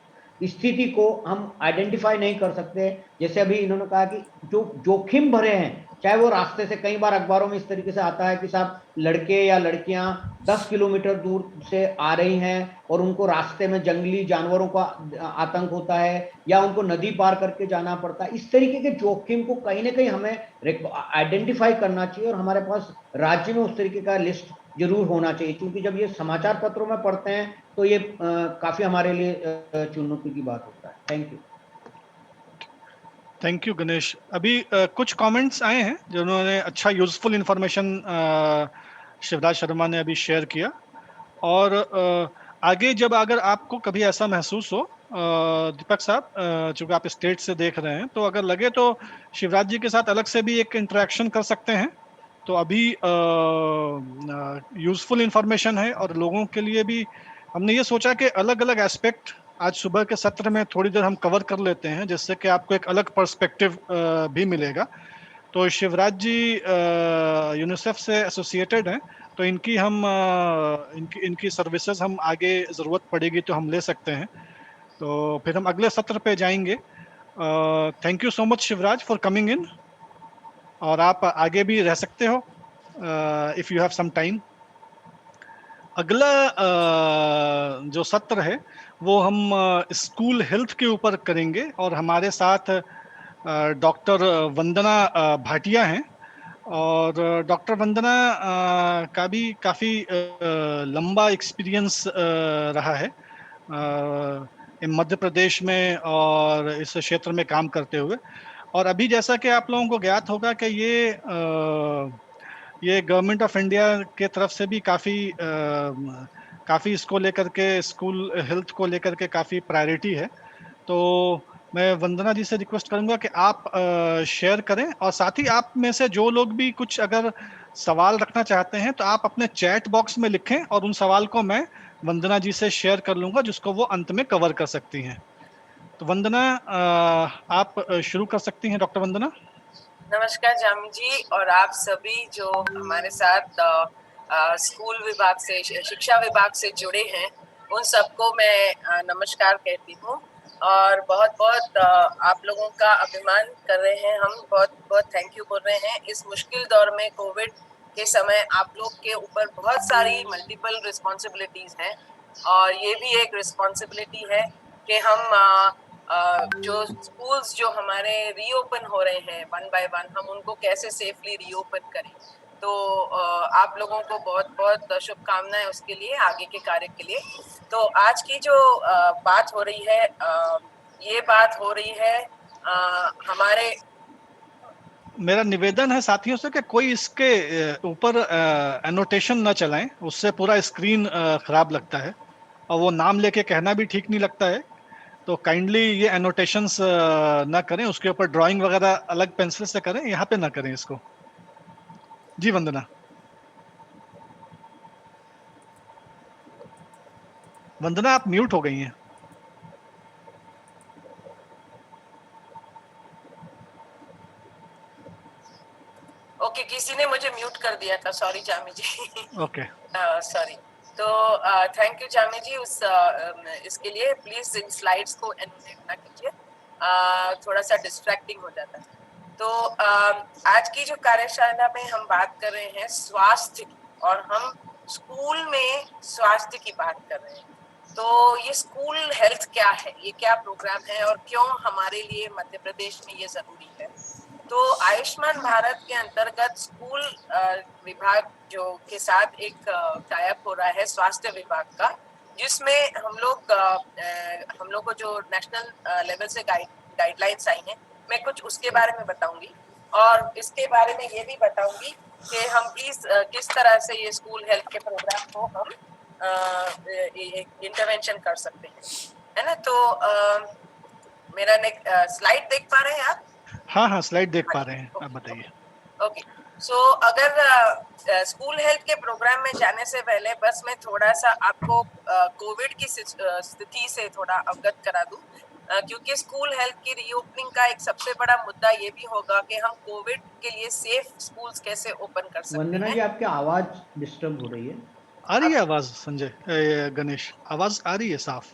Speaker 1: स्थिति को हम आइडेंटिफाई नहीं कर सकते। जैसे अभी इन्होंने कहा कि जो जोखिम भरे हैं, चाहे वो रास्ते से, कई बार अखबारों में इस तरीके से आता है कि साहब लड़के या लड़कियां 10 किलोमीटर दूर से आ रही हैं और उनको रास्ते में जंगली जानवरों का आतंक होता है, या उनको नदी पार करके जाना पड़ता है। इस तरीके के जोखिम को कहीं ना कहीं हमें आइडेंटिफाई करना चाहिए, और हमारे पास राज्य में उस तरीके का लिस्ट जरूर होना चाहिए, क्योंकि जब ये समाचार पत्रों में पढ़ते हैं तो ये काफी हमारे लिए चुनौती की बात होता है। Thank you.
Speaker 4: Thank you Ganesh. अभी कुछ कमेंट्स आए हैं जिन्होंने अच्छा यूजफुल इंफॉर्मेशन शिवराज शर्मा ने अभी शेयर किया, और आगे जब अगर आपको कभी ऐसा महसूस हो दीपक साहब, चूंकि आप स्टेट से देख रहे हैं, तो अगर लगे तो शिवराज जी के साथ अलग से भी एक इंटरेक्शन कर सकते हैं। तो अभी यूजफुल इंफॉर्मेशन है, और लोगों के लिए भी हमने ये सोचा कि अलग अलग एस्पेक्ट आज सुबह के सत्र में थोड़ी देर हम कवर कर लेते हैं, जिससे कि आपको एक अलग पर्सपेक्टिव भी मिलेगा। तो शिवराज जी यूनिसेफ से एसोसिएटेड हैं, तो इनकी हम इनकी सर्विसेज हम आगे ज़रूरत पड़ेगी तो हम ले सकते हैं। तो फिर हम अगले सत्र पे जाएंगे। Thank you so much Shivraj for coming in, और आप आगे भी रह सकते हो if you have some time. अगला जो सत्र है वो हम स्कूल हेल्थ के ऊपर करेंगे, और हमारे साथ डॉक्टर वंदना भाटिया हैं, और डॉक्टर वंदना का भी काफ़ी लंबा एक्सपीरियंस रहा है मध्य प्रदेश में और इस क्षेत्र में काम करते हुए। और अभी जैसा कि आप लोगों को ज्ञात होगा कि ये गवर्नमेंट ऑफ इंडिया के तरफ से भी काफ़ी इसको लेकर के, स्कूल हेल्थ को लेकर के काफ़ी प्रायोरिटी है। तो मैं वंदना जी से रिक्वेस्ट करूंगा कि आप शेयर करें, और साथ ही आप में से जो लोग भी कुछ अगर सवाल रखना चाहते हैं तो आप अपने चैट बॉक्स में लिखें, और उन सवाल को मैं वंदना जी से शेयर कर लूंगा, जिसको वो अंत में कवर कर सकती हैं। तो वंदना, आप शुरू कर सकती हैं। डॉक्टर वंदना।
Speaker 9: नमस्कार जामी जी, और आप सभी जो हमारे साथ स्कूल विभाग से, शिक्षा विभाग से जुड़े हैं, उन सबको मैं नमस्कार कहती हूँ, और बहुत बहुत आप लोगों का अभिमान कर रहे हैं। हम बहुत बहुत थैंक यू बोल रहे हैं। इस मुश्किल दौर में, कोविड के समय, आप लोग के ऊपर बहुत सारी मल्टीपल रिस्पॉन्सिबिलिटीज हैं, और ये भी एक रिस्पॉन्सिबिलिटी है कि हम जो स्कूल्स जो हमारे रीओपन हो रहे हैं वन बाय वन, हम उनको कैसे सेफली रीओपन करें। तो आप लोगों को बहुत बहुत शुभकामनाएं उसके लिए, आगे के कार्य के लिए। तो आज की जो बात हो रही है, ये बात हो रही है हमारे,
Speaker 4: मेरा निवेदन है साथियों से कि कोई इसके ऊपर एनोटेशन न चलाएं, उससे पूरा स्क्रीन खराब लगता है, और वो नाम लेके कहना भी ठीक नहीं लगता है। तो काइंडली ये एनोटेशंस ना करें, उसके ऊपर ड्राइंग वगैरह अलग पेंसिल से करें, यहाँ पे ना करें इसको। जी वंदना। वंदना, आप म्यूट हो गई हैं।
Speaker 9: ओके, किसी ने मुझे म्यूट कर दिया था, sorry Jami ji.
Speaker 4: Okay
Speaker 9: sorry. तो थैंक यू जामी जी इसके लिए। प्लीज इन स्लाइड्स को एनिमेट ना कीजिए, थोड़ा सा डिस्ट्रैक्टिंग हो जाता है। तो आज की जो कार्यशाला में हम बात कर रहे हैं स्वास्थ्य की, और हम स्कूल में स्वास्थ्य की बात कर रहे हैं। तो ये स्कूल हेल्थ क्या है, ये क्या प्रोग्राम है और क्यों हमारे लिए मध्य प्रदेश में ये जरूरी है। तो आयुष्मान भारत के अंतर्गत स्कूल विभाग जो के साथ एक टाइप हो रहा है स्वास्थ्य विभाग का, जिसमें हम लोग को जो नेशनल लेवल से गाइडलाइंस आई हैं, मैं कुछ उसके बारे में बताऊंगी और इसके बारे में ये भी बताऊंगी कि हम किस तरह से ये स्कूल हेल्थ के प्रोग्राम को हम इंटरवेंशन कर सकते हैं, है ना। तो मेरा स्लाइड देख पा रहे हैं आप?
Speaker 4: हाँ स्लाइड देख पा रहे हैं, आप बताइए।
Speaker 9: ओके, सो अगर स्कूल हेल्थ के प्रोग्राम में जाने से पहले बस मैं थोड़ा सा आपको कोविड की स्थिति से थोड़ा अवगत करा दूं, क्योंकि स्कूल हेल्थ की रीओपनिंग का एक सबसे बड़ा मुद्दा ये भी होगा कि हम कोविड के लिए सेफ स्कूल्स कैसे ओपन कर सकते हैं।
Speaker 1: वंदना जी, आपकी आवाज डिस्टर्ब हो रही है।
Speaker 4: आ रही है आवाज? संजय गणेश, आवाज आ रही है साफ?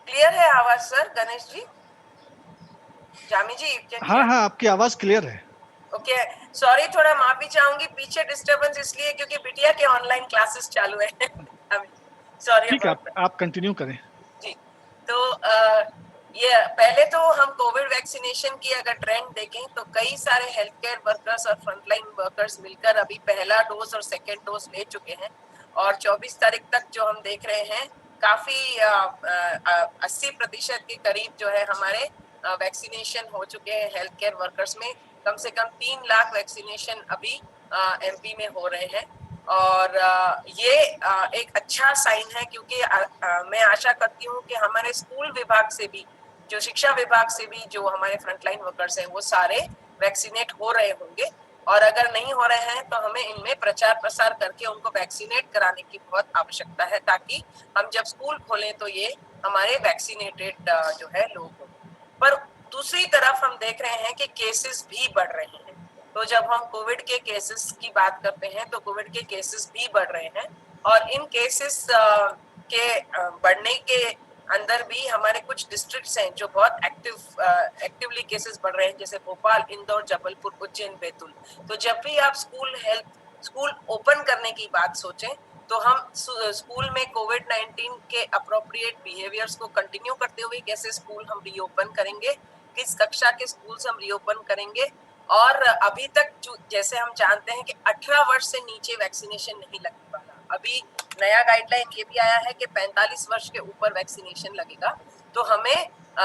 Speaker 9: क्लियर है आवाज सर? गणेश जी, जामी जी,
Speaker 4: हाँ आपकी आवाज क्लियर है।
Speaker 9: ओके, सॉरी, थोड़ा माफी चाहूंगी पीछे डिस्टरबेंस इसलिए क्योंकि बिटिया के ऑनलाइन क्लासेस चालू है। सॉरी।
Speaker 4: ठीक है, आप कंटिन्यू करें
Speaker 9: जी। तो ये पहले तो हम कोविड वैक्सीनेशन की अगर ट्रेंड देखें तो कई सारे हेल्थ केयर वर्कर्स और फ्रंटलाइन वर्कर्स मिलकर अभी पहला डोज और सेकेंड डोज ले चुके हैं, और 24 तारीख तक जो हम देख रहे हैं काफी 80% के करीब जो है हमारे वैक्सीनेशन हो चुके हैं हेल्थ केयर वर्कर्स में। कम से कम 3 लाख वैक्सीनेशन अभी एमपी में हो रहे हैं, और ये एक अच्छा साइन है, क्योंकि मैं आशा करती हूँ कि हमारे स्कूल विभाग से भी, जो शिक्षा विभाग से भी जो हमारे फ्रंटलाइन वर्कर्स हैं वो सारे वैक्सीनेट हो रहे होंगे, और अगर नहीं हो रहे हैं तो हमें इनमें प्रचार प्रसार करके उनको वैक्सीनेट कराने की बहुत आवश्यकता है, ताकि हम जब स्कूल खोलें तो ये हमारे वैक्सीनेटेड जो है लोग हों। पर दूसरी तरफ हम देख रहे हैं कि केसेस भी बढ़ रहे हैं। तो जब हम कोविड के केसेस की बात करते हैं तो कोविड के केसेस भी बढ़ रहे हैं, और इन केसेस के बढ़ने के अंदर भी हमारे कुछ डिस्ट्रिक्ट्स हैं जो बहुत एक्टिवली केसेस बढ़ रहे हैं, जैसे भोपाल, इंदौर, जबलपुर, उज्जैन, बैतूल। तो जब भी आप स्कूल ओपन करने की बात सोचें तो हम स्कूल में कोविड-19 के अप्रोप्रिएट बिहेवियर्स को कंटिन्यू करते हुए कैसे स्कूल हम रीओपन करेंगे, किस कक्षा के स्कूल्स हम रीओपन करेंगे। और अभी तक जैसे हम जानते हैं कि 18 वर्ष से नीचे वैक्सीनेशन नहीं लगने वाला। अभी नया गाइडलाइन ये भी आया है कि 45 वर्ष के ऊपर वैक्सीनेशन लगेगा। तो हमें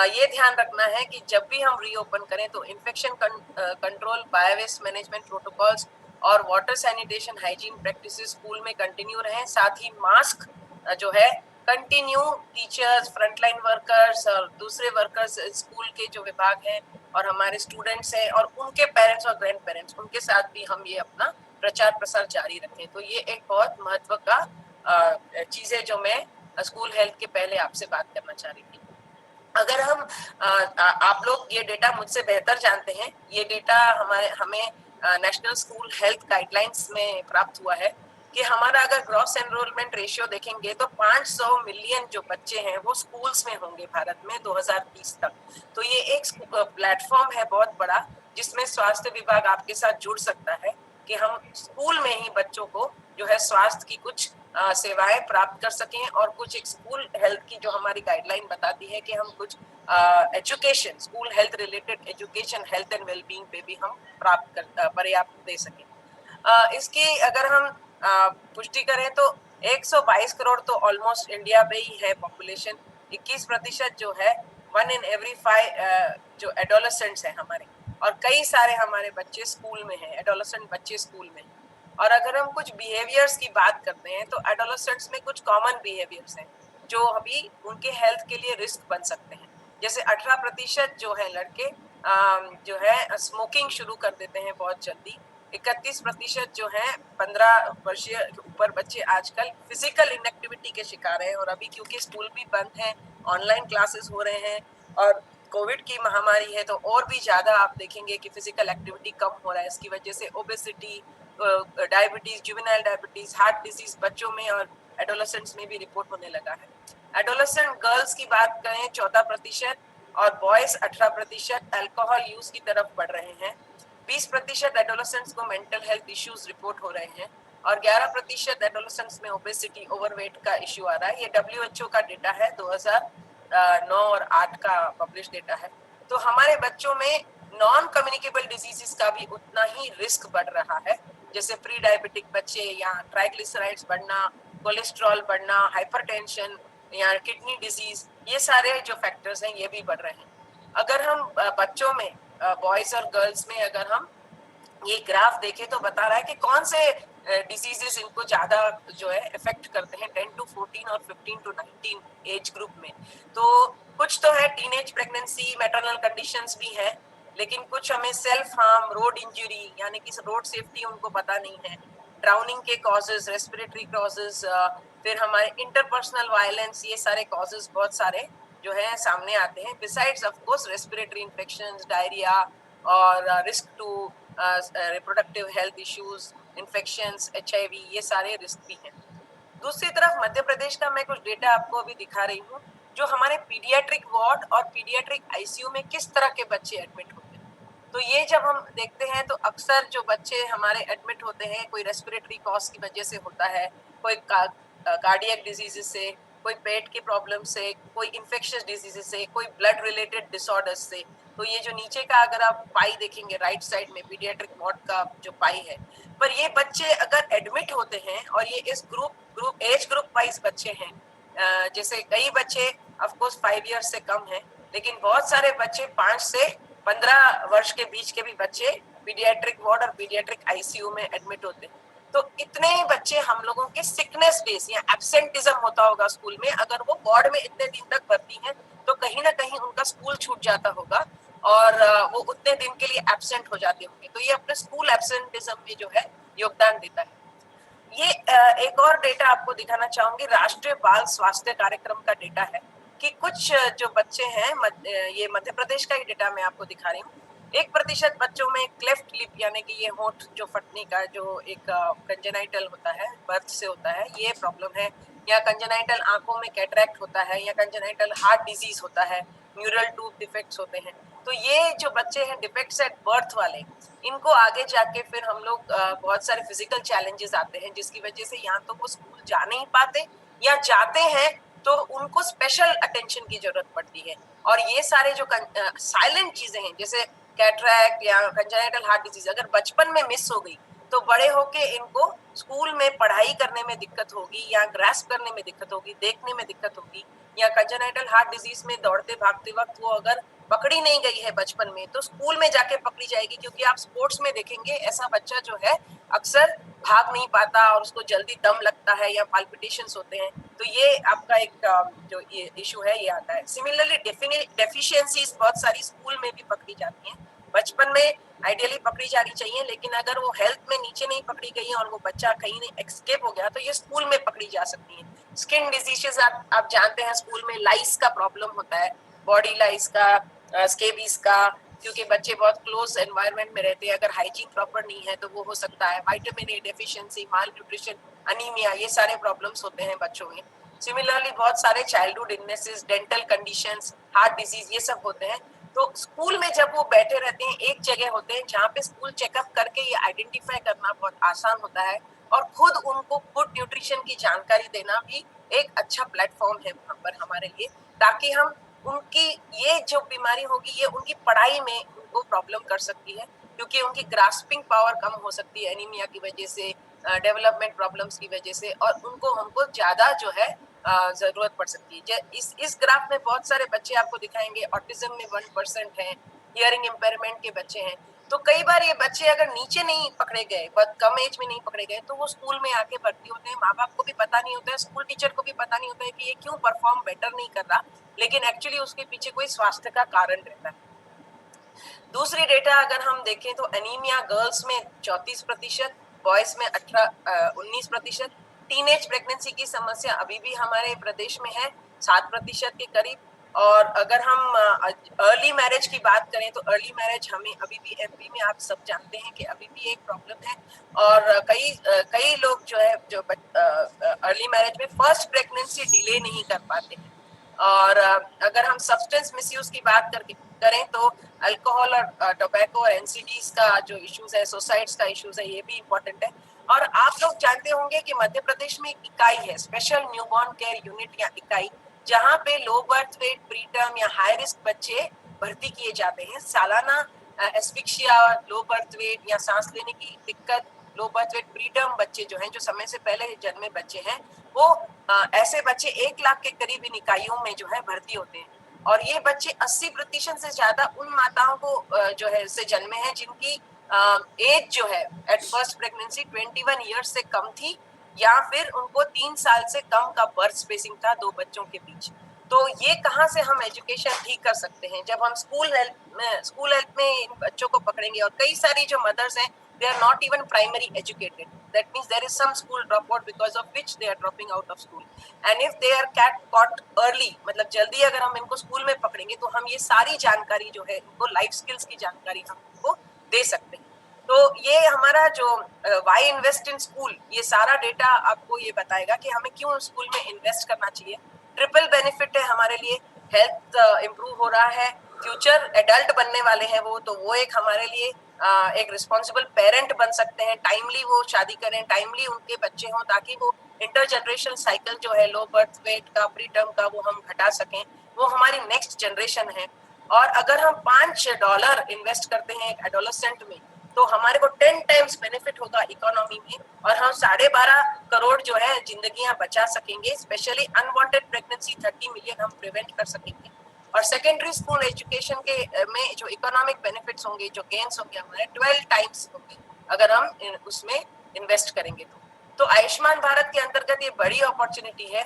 Speaker 9: ये ध्यान रखना है कि जब भी हम रीओपन करें तो infection control, biowaste management protocols और water sanitation hygiene practices school में कंटिन्यू रहें। साथ ही मास्क जो है कंटिन्यू, टीचर्स, फ्रंटलाइन वर्कर्स और दूसरे वर्कर्स स्कूल के जो विभाग हैं और हमारे स्टूडेंट्स हैं और उनके पेरेंट्स और ग्रैंड पेरेंट्स, उनके साथ भी हम ये अपना प्रचार प्रसार जारी रखें। तो ये एक बहुत महत्व का चीज है जो मैं स्कूल हेल्थ के पहले आपसे बात करना चाह रही थी। अगर हम आप लोग ये डेटा मुझसे बेहतर जानते हैं, ये डेटा हमें नेशनल स्कूल हेल्थ गाइडलाइंस में प्राप्त हुआ है कि हमारा अगर ग्रॉस एनरोलमेंट रेशियो देखेंगे तो 500 मिलियन जो बच्चे हैं वो स्कूल्स में होंगे भारत में 2030 तक। तो ये एक प्लेटफॉर्म है बहुत बड़ा, जिसमें स्वास्थ्य विभाग आपके साथ जुड़ सकता है कि हम स्कूल में ही बच्चों को जो है स्वास्थ्य की कुछ सेवाएं प्राप्त कर सकें, और कुछ एक स्कूल हेल्थ की जो हमारी गाइडलाइन बताती है कि हम कुछ education, school health related education, health and wellbeing पे भी हम पर्याप्त दे सकें। इसकी अगर हम पुष्टि करें तो 122 करोड़ तो ऑलमोस्ट इंडिया में ही है पॉपुलेशन। 21% जो है 1 in every 5 जो एडोलेसेंट्स हैं हमारे, और कई सारे हमारे बच्चे स्कूल में हैं, एडोलेसेंट बच्चे स्कूल में। और अगर हम कुछ बिहेवियर्स की बात करते हैं तो एडोलेसेंट्स में कुछ कॉमन बिहेवियर्स हैं जो अभी उनके हेल्थ के लिए रिस्क बन सकते हैं। जैसे 18% जो है लड़के जो है स्मोकिंग शुरू कर देते हैं बहुत जल्दी। 31% जो है 15 वर्षीय के ऊपर बच्चे आजकल फिजिकल इनएक्टिविटी के शिकार हैं, और अभी क्योंकि स्कूल भी बंद है, ऑनलाइन क्लासेस हो रहे हैं और कोविड की महामारी है तो और भी ज्यादा आप देखेंगे कि फिजिकल एक्टिविटी कम हो रहा है। इसकी वजह से obesity, diabetes, juvenile diabetes, heart disease बच्चों में और एडोलेसेंट्स में भी रिपोर्ट होने लगा है। एडोलेसेंट गर्ल्स की बात करें 14% और बॉयज 18% अल्कोहल यूज की तरफ बढ़ रहे हैं। 20% एडोलेसेंट्स को मेंटल हेल्थ इश्यूज रिपोर्ट हो रहे हैं और 11% एडोलेसेंट्स में ओबेसिटी, ओवरवेट का इश्यू आ रहा है। ये WHO का डेटा है, 2009 और 8 का पब्लिश डेटा है। तो हमारे बच्चों में नॉन कम्युनिकेबल डिजीजेस का भी उतना ही रिस्क बढ़ रहा है, जैसे प्री डायबिटिक बच्चे या ट्राइग्लिसराइड्स बढ़ना, कोलेस्ट्रॉल बढ़ना, हाइपरटेंशन या किडनी डिजीज, ये सारे जो फैक्टर्स हैं ये भी बढ़ रहे हैं। अगर हम बच्चों में बॉयज और गर्ल्स में अगर हम ये ग्राफ देखें तो बता रहा है कि कौन से डिजीजेस इनको ज्यादा जो है इफेक्ट करते हैं 10 to 14 और 15 to 19 एज ग्रुप में। तो कुछ तो है टीनेज प्रेगनेंसी, मैटरनल कंडीशंस भी है, लेकिन कुछ हमें सेल्फ हार्म, रोड इंजरी यानी कि रोड सेफ्टी उनको पता नहीं है, ड्राउनिंग के कॉजेज, रेस्पिरेटरी कॉजेज, फिर हमारे इंटरपर्सनल वायलेंस, ये सारे कॉजेज बहुत सारे जो है सामने आते हैं। Besides of course respiratory infections, diarrhoea और risk to reproductive health issues, infections, HIV, ये सारे रिस्क भी हैं। दूसरी तरफ मध्य प्रदेश का मैं कुछ डेटा आपको अभी दिखा रही हूँ, जो हमारे पीडियाट्रिक वार्ड और पीडियाट्रिक ICU में किस तरह के बच्चे एडमिट होते हैं। तो ये जब हम देखते हैं तो अक्सर जो बच्चे हमारे एडमिट होते हैं कोई रेस्पिरेटरी कॉज की वजह से होता है, कोई कार्डियक डिजीज से, कोई पेट की प्रॉब्लम से, कोई इन्फेक्शियस डिजीज से, कोई ब्लड रिलेटेड डिसऑर्डर्स से। तो ये जो नीचे का अगर आप पाई देखेंगे राइट साइड में पीडियाट्रिक वार्ड का जो पाई है, पर ये बच्चे अगर एडमिट होते हैं और ये इस एज ग्रुप वाइज बच्चे हैं, जैसे कई बच्चे ऑफ कोर्स 5 इयर्स से कम हैं, लेकिन बहुत सारे बच्चे 5 से 15 वर्ष के बीच के भी बच्चे पीडियाट्रिक वार्ड और पीडियाट्रिक ICU में एडमिट होते हैं। तो इतने ही बच्चे हम लोगों के सिकनेस बेस या एब्सेंटिज्म होता होगा स्कूल में, अगर वो वार्ड में इतने दिन तक भर्ती हैं तो कहीं ना कहीं उनका स्कूल छूट जाता होगा और वो उतने दिन के लिए एब्सेंट हो जाते होंगे। तो ये अपने स्कूल एब्सेंटिज्म में जो है योगदान देता है। ये एक और डेटा आपको दिखाना चाहूंगी, राष्ट्रीय बाल स्वास्थ्य कार्यक्रम का डेटा है कि कुछ जो बच्चे हैं, ये मध्य प्रदेश का ही डेटा मैं आपको दिखा रही हूँ। 1% बच्चों में क्लेफ्ट लिप यानी कि ये होंठ जो फटने का जो एक कंजेनाइटल होता है, बर्थ से होता है, ये प्रॉब्लम है, या कंजेनाइटल आंखों में कैटरैक्ट होता है, या कंजेनाइटल हार्ट डिजीज होता है, न्यूरल ट्यूब डिफेक्ट्स होते हैं। तो ये जो बच्चे हैं डिफेक्ट्स एट बर्थ वाले, इनको आगे जाके फिर हम लोग बहुत सारे फिजिकल चैलेंजेस आते हैं, जिसकी वजह से या तो वो स्कूल जा नहीं पाते या जाते हैं तो उनको स्पेशल अटेंशन की जरूरत पड़ती है। और ये सारे जो साइलेंट चीजें हैं जैसे कैटरैक्ट या कंजेनिटल हार्ट डिजीज अगर बचपन में मिस हो गई तो बड़े होके इनको स्कूल में पढ़ाई करने में दिक्कत होगी, या ग्रास्प करने में दिक्कत होगी, देखने में दिक्कत होगी, या कंजेनिटल हार्ट डिजीज में दौड़ते भागते वक्त वो अगर पकड़ी नहीं गई है बचपन में तो स्कूल में जाके पकड़ी जाएगी। क्योंकि आप स्पोर्ट्स में देखेंगे ऐसा बच्चा जो है अक्सर भाग नहीं पाता और उसको जल्दी दम लगता है या पाल्पिटेशंस होते हैं। तो ये आपका एक जो ये इशू है ये आता है। सिमिलरली डेफिशिएंसीज बहुत सारी स्कूल में भी पकड़ी जाती हैं, बचपन में आइडियली पकड़ी जानी चाहिए, लेकिन अगर वो हेल्थ में नीचे नहीं पकड़ी गई है और वो बच्चा कहीं नहीं एक्सकेप हो गया तो ये स्कूल में पकड़ी जा सकती है। स्किन डिजीजेस आप जानते हैं, स्कूल में लाइस का प्रॉब्लम होता है, बॉडी लाइस का, स्केबीज का, क्योंकि बच्चे बहुत क्लोज एनवायरनमेंट में रहते हैं, अगर हाइजीन प्रॉपर नहीं है तो वो हो सकता है। Vitamin A deficiency, mall nutrition, anaemia, ये सारे प्रॉब्लम्स होते हैं बच्चों में। सिमिलरली बहुत सारे childhood illnesses, dental conditions, heart disease, ये सब होते हैं। तो स्कूल में जब वो बैठे रहते हैं एक जगह होते हैं जहाँ पे स्कूल चेकअप करके ये आइडेंटिफाई करना बहुत आसान होता है, और खुद उनको गुड न्यूट्रिशन की जानकारी देना भी एक अच्छा प्लेटफॉर्म है वहाँ पर हमारे लिए, ताकि हम उनकी ये जो बीमारी होगी ये उनकी पढ़ाई में उनको प्रॉब्लम कर सकती है, क्योंकि उनकी ग्रास्पिंग पावर कम हो सकती है एनीमिया की वजह से, डेवलपमेंट प्रॉब्लम्स की वजह से, और उनको हमको ज्यादा जो है जरूरत पड़ सकती है। इस ग्राफ में बहुत सारे बच्चे आपको दिखाएंगे, ऑटिज्म में 1% है, हियरिंग इम्पेयरमेंट के बच्चे हैं। तो कई बार ये बच्चे अगर नीचे नहीं पकड़े गए, बहुत कम एज में नहीं पकड़े गए, तो वो स्कूल में आके भर्ती होते हैं, माँ बाप को भी पता नहीं होता है, स्कूल टीचर को भी पता नहीं होता है कि ये क्यों परफॉर्म बेटर नहीं कर रहा, लेकिन एक्चुअली उसके पीछे कोई स्वास्थ्य का कारण रहता है। दूसरी डेटा अगर हम देखें तो एनीमिया गर्ल्स में 34%, बॉयज में 19%। टीनेज प्रेगनेंसी की समस्या अभी भी हमारे प्रदेश में है 7% के करीब। और अगर हम अर्ली मैरिज की बात करें तो अर्ली मैरिज हमें अभी भी एमपी में आप सब जानते हैं कि अभी भी एक प्रॉब्लम है, और कई लोग जो है जो अर्ली मैरिज में फर्स्ट प्रेगनेंसी डिले नहीं कर पाते हैं। और अगर हम सब्सटेंस मिसयूज की बात करें तो अल्कोहल और टोबैको और एनसीडीज का जो इश्यूज है, सुसाइड्स का इश्यूज है, ये भी इम्पोर्टेंट है। और आप लोग जानते होंगे कि मध्य प्रदेश में एक इकाई है, स्पेशल न्यूबॉर्न केयर यूनिट या इकाई, जहाँ पे लो बर्थ वेट, प्रीटर्म या हाई रिस्क बच्चे भर्ती किए जाते हैं। सालाना एस्फिक्सिया, लो बर्थ वेट या सांस लेने की दिक्कत, लो बर्थ वेट प्रीटर्म बच्चे जो हैं, जो समय से पहले जन्मे बच्चे हैं, वो ऐसे बच्चे 1 लाख के करीब इन इकाइयों में जो है भर्ती होते हैं। और ये बच्चे 80% से ज्यादा उन माताओं को जो है से जन्मे हैं जिनकी एज जो है एट फर्स्ट प्रेगनेंसी 21 ईयर्स से कम थी, या फिर उनको 3 साल से कम का बर्थ स्पेसिंग था 2 बच्चों के बीच। तो ये कहाँ से हम एजुकेशन ठीक कर सकते हैं? जब हम स्कूल हेल्थ में इन बच्चों को पकड़ेंगे। और कई सारी जो मदर्स हैं, they are not even primary educated. That means there is some school dropout because of which they are dropping out of school. And if they are caught early, मतलब जल्दी अगर हम इनको स्कूल में पकड़ेंगे तो हम ये सारी जानकारी जो है, इनको लाइफ स्किल्स की जानकारी हम इनको दे सकते हैं। तो ये हमारा जो वाई इन्वेस्ट इन स्कूल, ये सारा डेटा आपको ये बताएगा कि हमें क्यों स्कूल में इन्वेस्ट करना चाहिए। ट्रिपल बेनिफिट है हमारे लिए, हेल्थ इम्प्रूव हो रहा है, फ्यूचर एडल्ट बनने वाले हैं वो, तो वो एक हमारे लिए एक रिस्पॉन्सिबल पेरेंट बन सकते हैं। टाइमली वो शादी करें, टाइमली उनके बच्चे हों, ताकि वो इंटरजनरेशन साइकिल जो है लो बर्थ वेट का, प्रीटर्म का, वो हम घटा सकें। वो हमारी नेक्स्ट जनरेशन है। और अगर हम $5 इन्वेस्ट करते हैं एक एडोलेसेंट में, तो हमारे को 10 टाइम्स बेनिफिट होगा इकोनॉमी में, और हम 12.5 करोड़ जो है जिंदगियां बचा सकेंगे। स्पेशली अनवांटेड प्रेगनेंसी 30 मिलियन हम प्रिवेंट कर सकेंगे। और सेकेंडरी स्कूल एजुकेशन के में जो इकोनॉमिक बेनिफिट्स होंगे, जो गेन्स होंगे, हमारे 12 टाइम्स होंगे अगर हम उसमें इन्वेस्ट करेंगे। तो आयुष्मान भारत के अंतर्गत ये बड़ी अपॉर्चुनिटी है,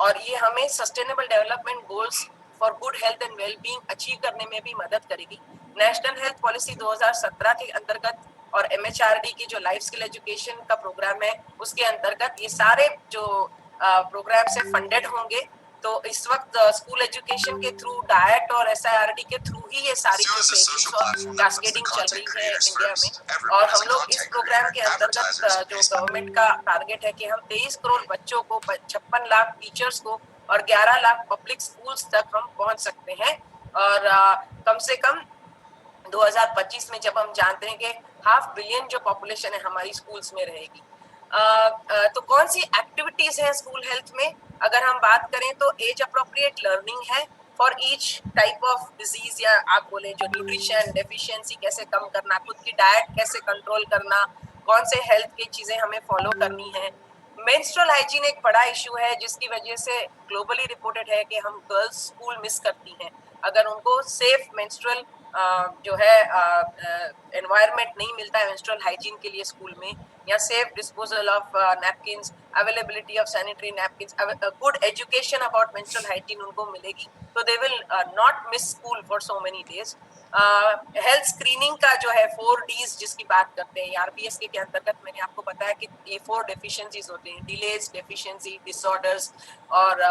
Speaker 9: और ये हमें sustainable development goals for good health and wellbeing achieve करने में भी मदद करेगी। नेशनल हेल्थ पॉलिसी 2017 के अंतर्गत और MHRD की जो लाइफ स्किल एजुकेशन का प्रोग्राम है, उसके अंतर्गत ये सारे जो प्रोग्राम से फंडेड होंगे। तो इस वक्त स्कूल एजुकेशन के थ्रू, डाइट और SIRD के थ्रू ही ये सारी और कास्केडिंग चल रही है इंडिया में। और हम लोग इस प्रोग्राम के अंतर्गत जो गवर्नमेंट का टारगेट है कि हम 23 करोड़ बच्चों को, 56 लाख टीचर्स को और 11 लाख पब्लिक स्कूल्स तक हम पहुंच सकते हैं। और कम से कम 2025 में जब हम जानते हैं कि 500 मिलियन जो पॉपुलेशन है हमारी स्कूल्स में रहेगी। तो कौन सी एक्टिविटीज है स्कूल हेल्थ में? अगर हम बात करें तो एज अप्रोप्रिएट लर्निंग है for each type of disease, या आप बोले जो न्यूट्रिशन डेफिशिएंसी कैसे कम करना, खुद की डाइट कैसे कंट्रोल करना, कौन से हेल्थ की चीजें हमें फॉलो करनी है। मेंस्ट्रुअल हाइजीन एक बड़ा इशू है, जिसकी वजह से ग्लोबली रिपोर्टेड है कि हम गर्ल्स स्कूल मिस करती हैं। अगर उनको सेफ मेंस्ट्रुअल जो है एनवायरनमेंट नहीं मिलता है मेंस्ट्रुअल हाइजीन के लिए स्कूल में, या safe disposal of napkins, availability of sanitary napkins, good education about menstrual hygiene उनको मिलेगी, तो they will not miss school for so many days. Health screening का जो है 4Ds जिसकी बात करते हैं, RBS के अंतर्गत मैंने आपको बताया कि ये 4 डेफिशिएंसीज होते हैं, डिलेज, डेफिशिएंसी, डिसऑर्डर्स और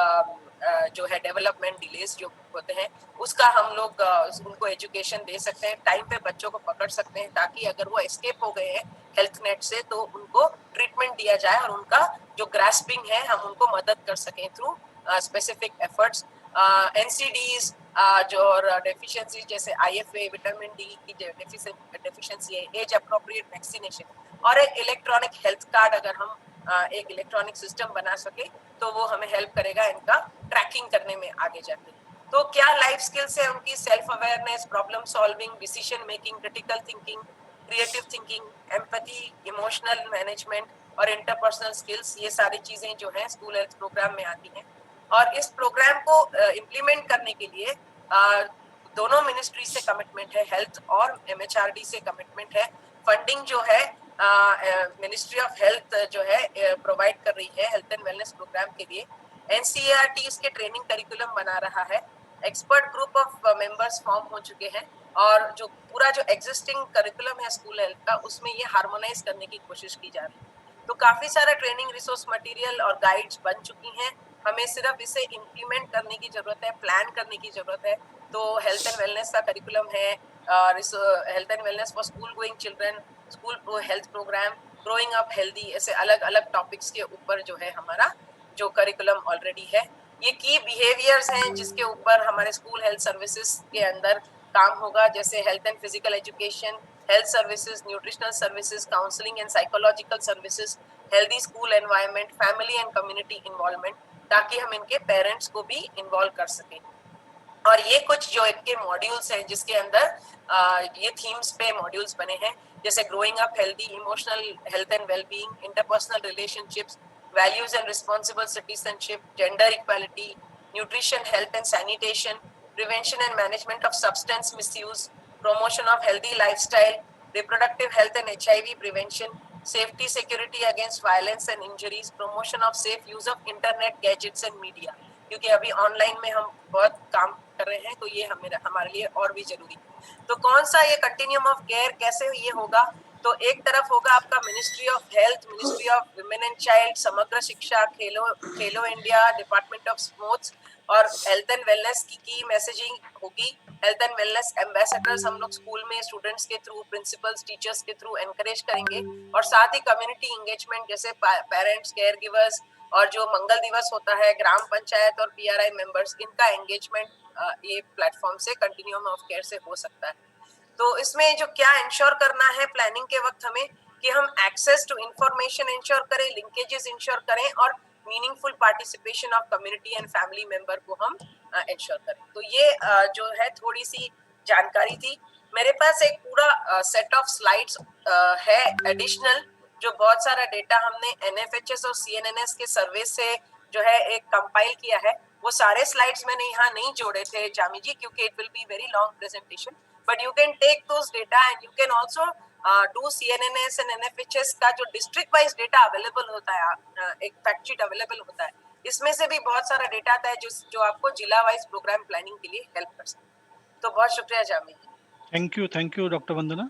Speaker 9: जो है डेवलपमेंट डिलेज जो होते हैं, उसका हम लोग उनको एजुकेशन दे सकते हैं, टाइम पे बच्चों को पकड़ सकते हैं, ताकि अगर वो एस्केप हो गए हैं हेल्थ नेट से तो उनको ट्रीटमेंट दिया जाए और उनका जो ग्रास्पिंग है हम उनको मदद कर सकें थ्रू स्पेसिफिक एफर्ट्स। NCDs जो और डेफिशिएंसी जैसे IFA, विटामिन D की डेफिशिएंसी है, एज अप्रोप्रिएट वैक्सीनेशन, और एक इलेक्ट्रॉनिक हेल्थ कार्ड अगर हम एक इलेक्ट्रॉनिक सिस्टम बना सके तो वो हमें हेल्प करेगा इनका ट्रैकिंग करने में आगे जाके। तो क्या लाइफ स्किल्स है उनकी? Self awareness, problem solving, decision making, critical thinking, creative thinking, empathy, emotional management और इंटरपर्सनल स्किल्स, ये सारी चीजें जो हैं स्कूल हेल्थ प्रोग्राम में आती हैं। और इस प्रोग्राम को इम्प्लीमेंट करने के लिए दोनों मिनिस्ट्री से कमिटमेंट है, हेल्थ और MHRD से कमिटमेंट है। फंडिंग जो है मिनिस्ट्री ऑफ हेल्थ जो है प्रोवाइड कर रही है हेल्थ एंड वेलनेस प्रोग्राम के लिए। NCERT इसके ट्रेनिंग करिकुलम बना रहा है, expert group of members form हो चुके हैं, और जो पूरा जो एग्जिस्टिंग करिकुलम है स्कूल हेल्थ का, उसमें ये हार्मोनाइज करने की कोशिश की जा रही है। तो काफी सारा ट्रेनिंग रिसोर्स मटेरियल और गाइड्स बन चुकी हैं। हमें सिर्फ इसे इम्प्लीमेंट करने की जरूरत है, प्लान करने की जरूरत है। तो हेल्थ एंड वेलनेस का करिकुलम है, health and wellness for school going children, school health programme, growing up healthy, ऐसे अलग अलग टॉपिक्स के ऊपर जो है हमारा जो करिकुलम ऑलरेडी है। ये की बिहेवियर्स हैं जिसके ऊपर हमारे स्कूल हेल्थ सर्विसेज के अंदर काम होगा, जैसे health and physical education, health services, nutritional services, counselling and psychological services, healthy school environment, family and community involvement, ताकि हम इनके पेरेंट्स को भी इन्वॉल्व कर सकें। और ये कुछ जो इनके मॉड्यूल्स हैं जिसके अंदर ये थीम्स पे मॉड्यूल्स बने हैं, जैसे growing up healthy, emotional health and wellbeing, interpersonal relationships, values and responsible citizenship, gender equality, nutrition, health and sanitation, prevention and management of substance misuse, promotion of healthy lifestyle, reproductive health and HIV prevention, safety security against violence and injuries, promotion of safe use of internet gadgets and media, क्योंकि अभी online में हम बहुत काम कर रहे हैं, तो ये हमारे लिए और भी जरूरी है। तो कौन सा ये कंटिन्यूम ऑफ केयर कैसे ये होगा, तो एक तरफ होगा आपका ministry of health, ministry of women and child, समग्र शिक्षा, खेलो इंडिया, डिपार्टमेंट ऑफ स्पोर्ट्स, और हेल्थ एंड वेलनेस की मैसेजिंग होगी। हेल्थ एंड वेलनेस एम्बेसडर्स हम लोग स्कूल में स्टूडेंट्स के थ्रू, प्रिंसिपल्स, टीचर्स के थ्रू एनकरेज करेंगे, और साथ ही कम्युनिटी एंगेजमेंट जैसे पेरेंट्स, केयर गिवर्स, और जो मंगल दिवस होता है, ग्राम पंचायत और पीआरआई मेंबर्स, इनका एंगेजमेंट ये प्लेटफॉर्म से, कंटिन्यूम ऑफ केयर से हो सकता है। तो इसमें जो क्या इंश्योर करना है प्लानिंग के वक्त हमें, कि हम एक्सेस टू इंफॉर्मेशन इंश्योर करें, लिंकेजेस इंश्योर करें, और meaningful participation of community and family member को हम इंश्योर करें। तो ये जो है थोड़ी सी जानकारी थी। मेरे पास एक पूरा सेट ऑफ स्लाइड्स है एडिशनल, जो बहुत सारा डेटा हमने एनएफएचएस और सीएनएनएस के सर्वे से जो है एक कंपाइल किया है। वो सारे स्लाइड्स मैंने यहाँ नहीं जोड़े थे जामी जी, क्योंकि it will be very long presentation, but you can take those data and you can also do CNNS and NFHS का जो डिस्ट्रिक्ट वाइज डेटा अवेलेबल होता है, एक फैक्ट शीट अवेलेबल होता है, इसमें से भी बहुत सारा डेटा आता है जो आपको जिला वाइज प्रोग्राम प्लानिंग के लिए हेल्प कर सकता है। तो बहुत शुक्रिया Jami ji.
Speaker 4: Thank you doctor वंदना।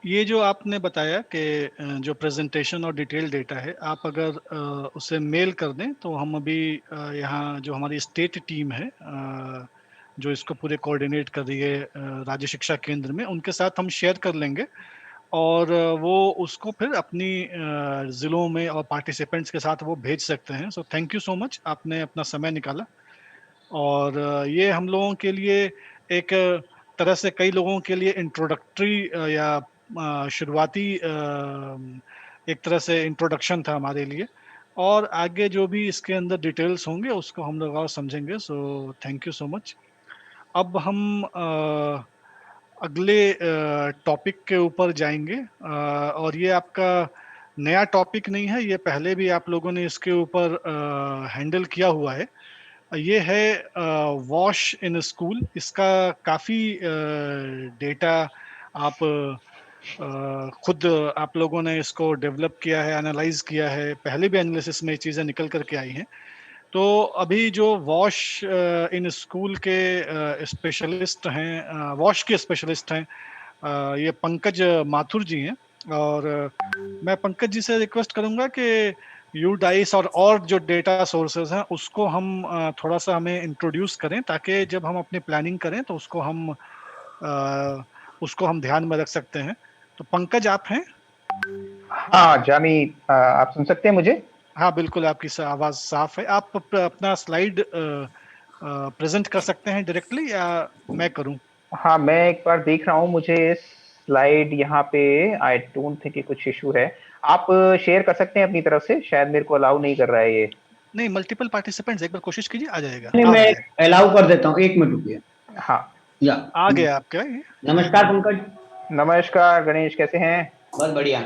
Speaker 4: ये जो आपने बताया कि जो प्रेजेंटेशन और डिटेल डेटा है, आप अगर उसे मेल कर दें तो हम अभी यहाँ जो हमारी स्टेट टीम है जो इसको पूरे कोऑर्डिनेट कर रही है राज्य शिक्षा केंद्र में, उनके साथ हम शेयर कर लेंगे, और वो उसको फिर अपनी ज़िलों में और पार्टिसिपेंट्स के साथ वो भेज सकते हैं। So thank you so much, आपने अपना समय निकाला। और ये हम लोगों के लिए एक तरह से, कई लोगों के लिए इंट्रोडक्टरी या शुरुआती एक तरह से इंट्रोडक्शन था हमारे लिए, और आगे जो भी इसके अंदर डिटेल्स होंगे उसको हम लोग और समझेंगे। So thank you so much. अब हम अगले टॉपिक के ऊपर जाएंगे, और ये आपका नया टॉपिक नहीं है, ये पहले भी आप लोगों ने इसके ऊपर हैंडल किया हुआ है। ये है वॉश इन स्कूल। इसका काफ़ी डेटा आप खुद आप लोगों ने इसको डेवलप किया है, एनालाइज किया है, पहले भी एनालिसिस में चीज़ें निकल करके आई हैं। तो अभी जो वॉश इन स्कूल के स्पेशलिस्ट हैं, वॉश के स्पेशलिस्ट हैं, ये पंकज माथुर जी हैं, और मैं पंकज जी से रिक्वेस्ट करूंगा कि यूडाइस और जो डेटा सोर्सेज हैं उसको हम थोड़ा सा हमें इंट्रोड्यूस करें, ताकि जब हम अपनी प्लानिंग करें तो उसको हम ध्यान में रख सकते हैं। तो पंकज आप हैं?
Speaker 10: हाँ जामी, आप सुन सकते हैं मुझे?
Speaker 4: हाँ बिल्कुल, आपकी आवाज़ साफ है। आप अपना स्लाइड प्रेजेंट कर सकते हैं डायरेक्टली, या मैं करूं?
Speaker 10: हाँ, मैं एक बार देख रहा हूँ, मुझे स्लाइड यहाँ पे आई डोंट थिंक कुछ इशू है। आप शेयर कर सकते हैं अपनी तरफ से, शायद मेरे को अलाउ नहीं कर रहा है ये।
Speaker 4: नहीं, मल्टीपल पार्टिसिपेंट्स, एक बार कोशिश कीजिए, आ जाएगा।
Speaker 1: नहीं, मैं अलाउ कर देता हूँ, 1 मिनट रुकिए।
Speaker 10: हाँ,
Speaker 1: या
Speaker 4: आ गया आपका ये।
Speaker 1: नमस्कार पंकज।
Speaker 10: नमस्कार गणेश, कैसे हैं?
Speaker 1: बहुत बढ़िया।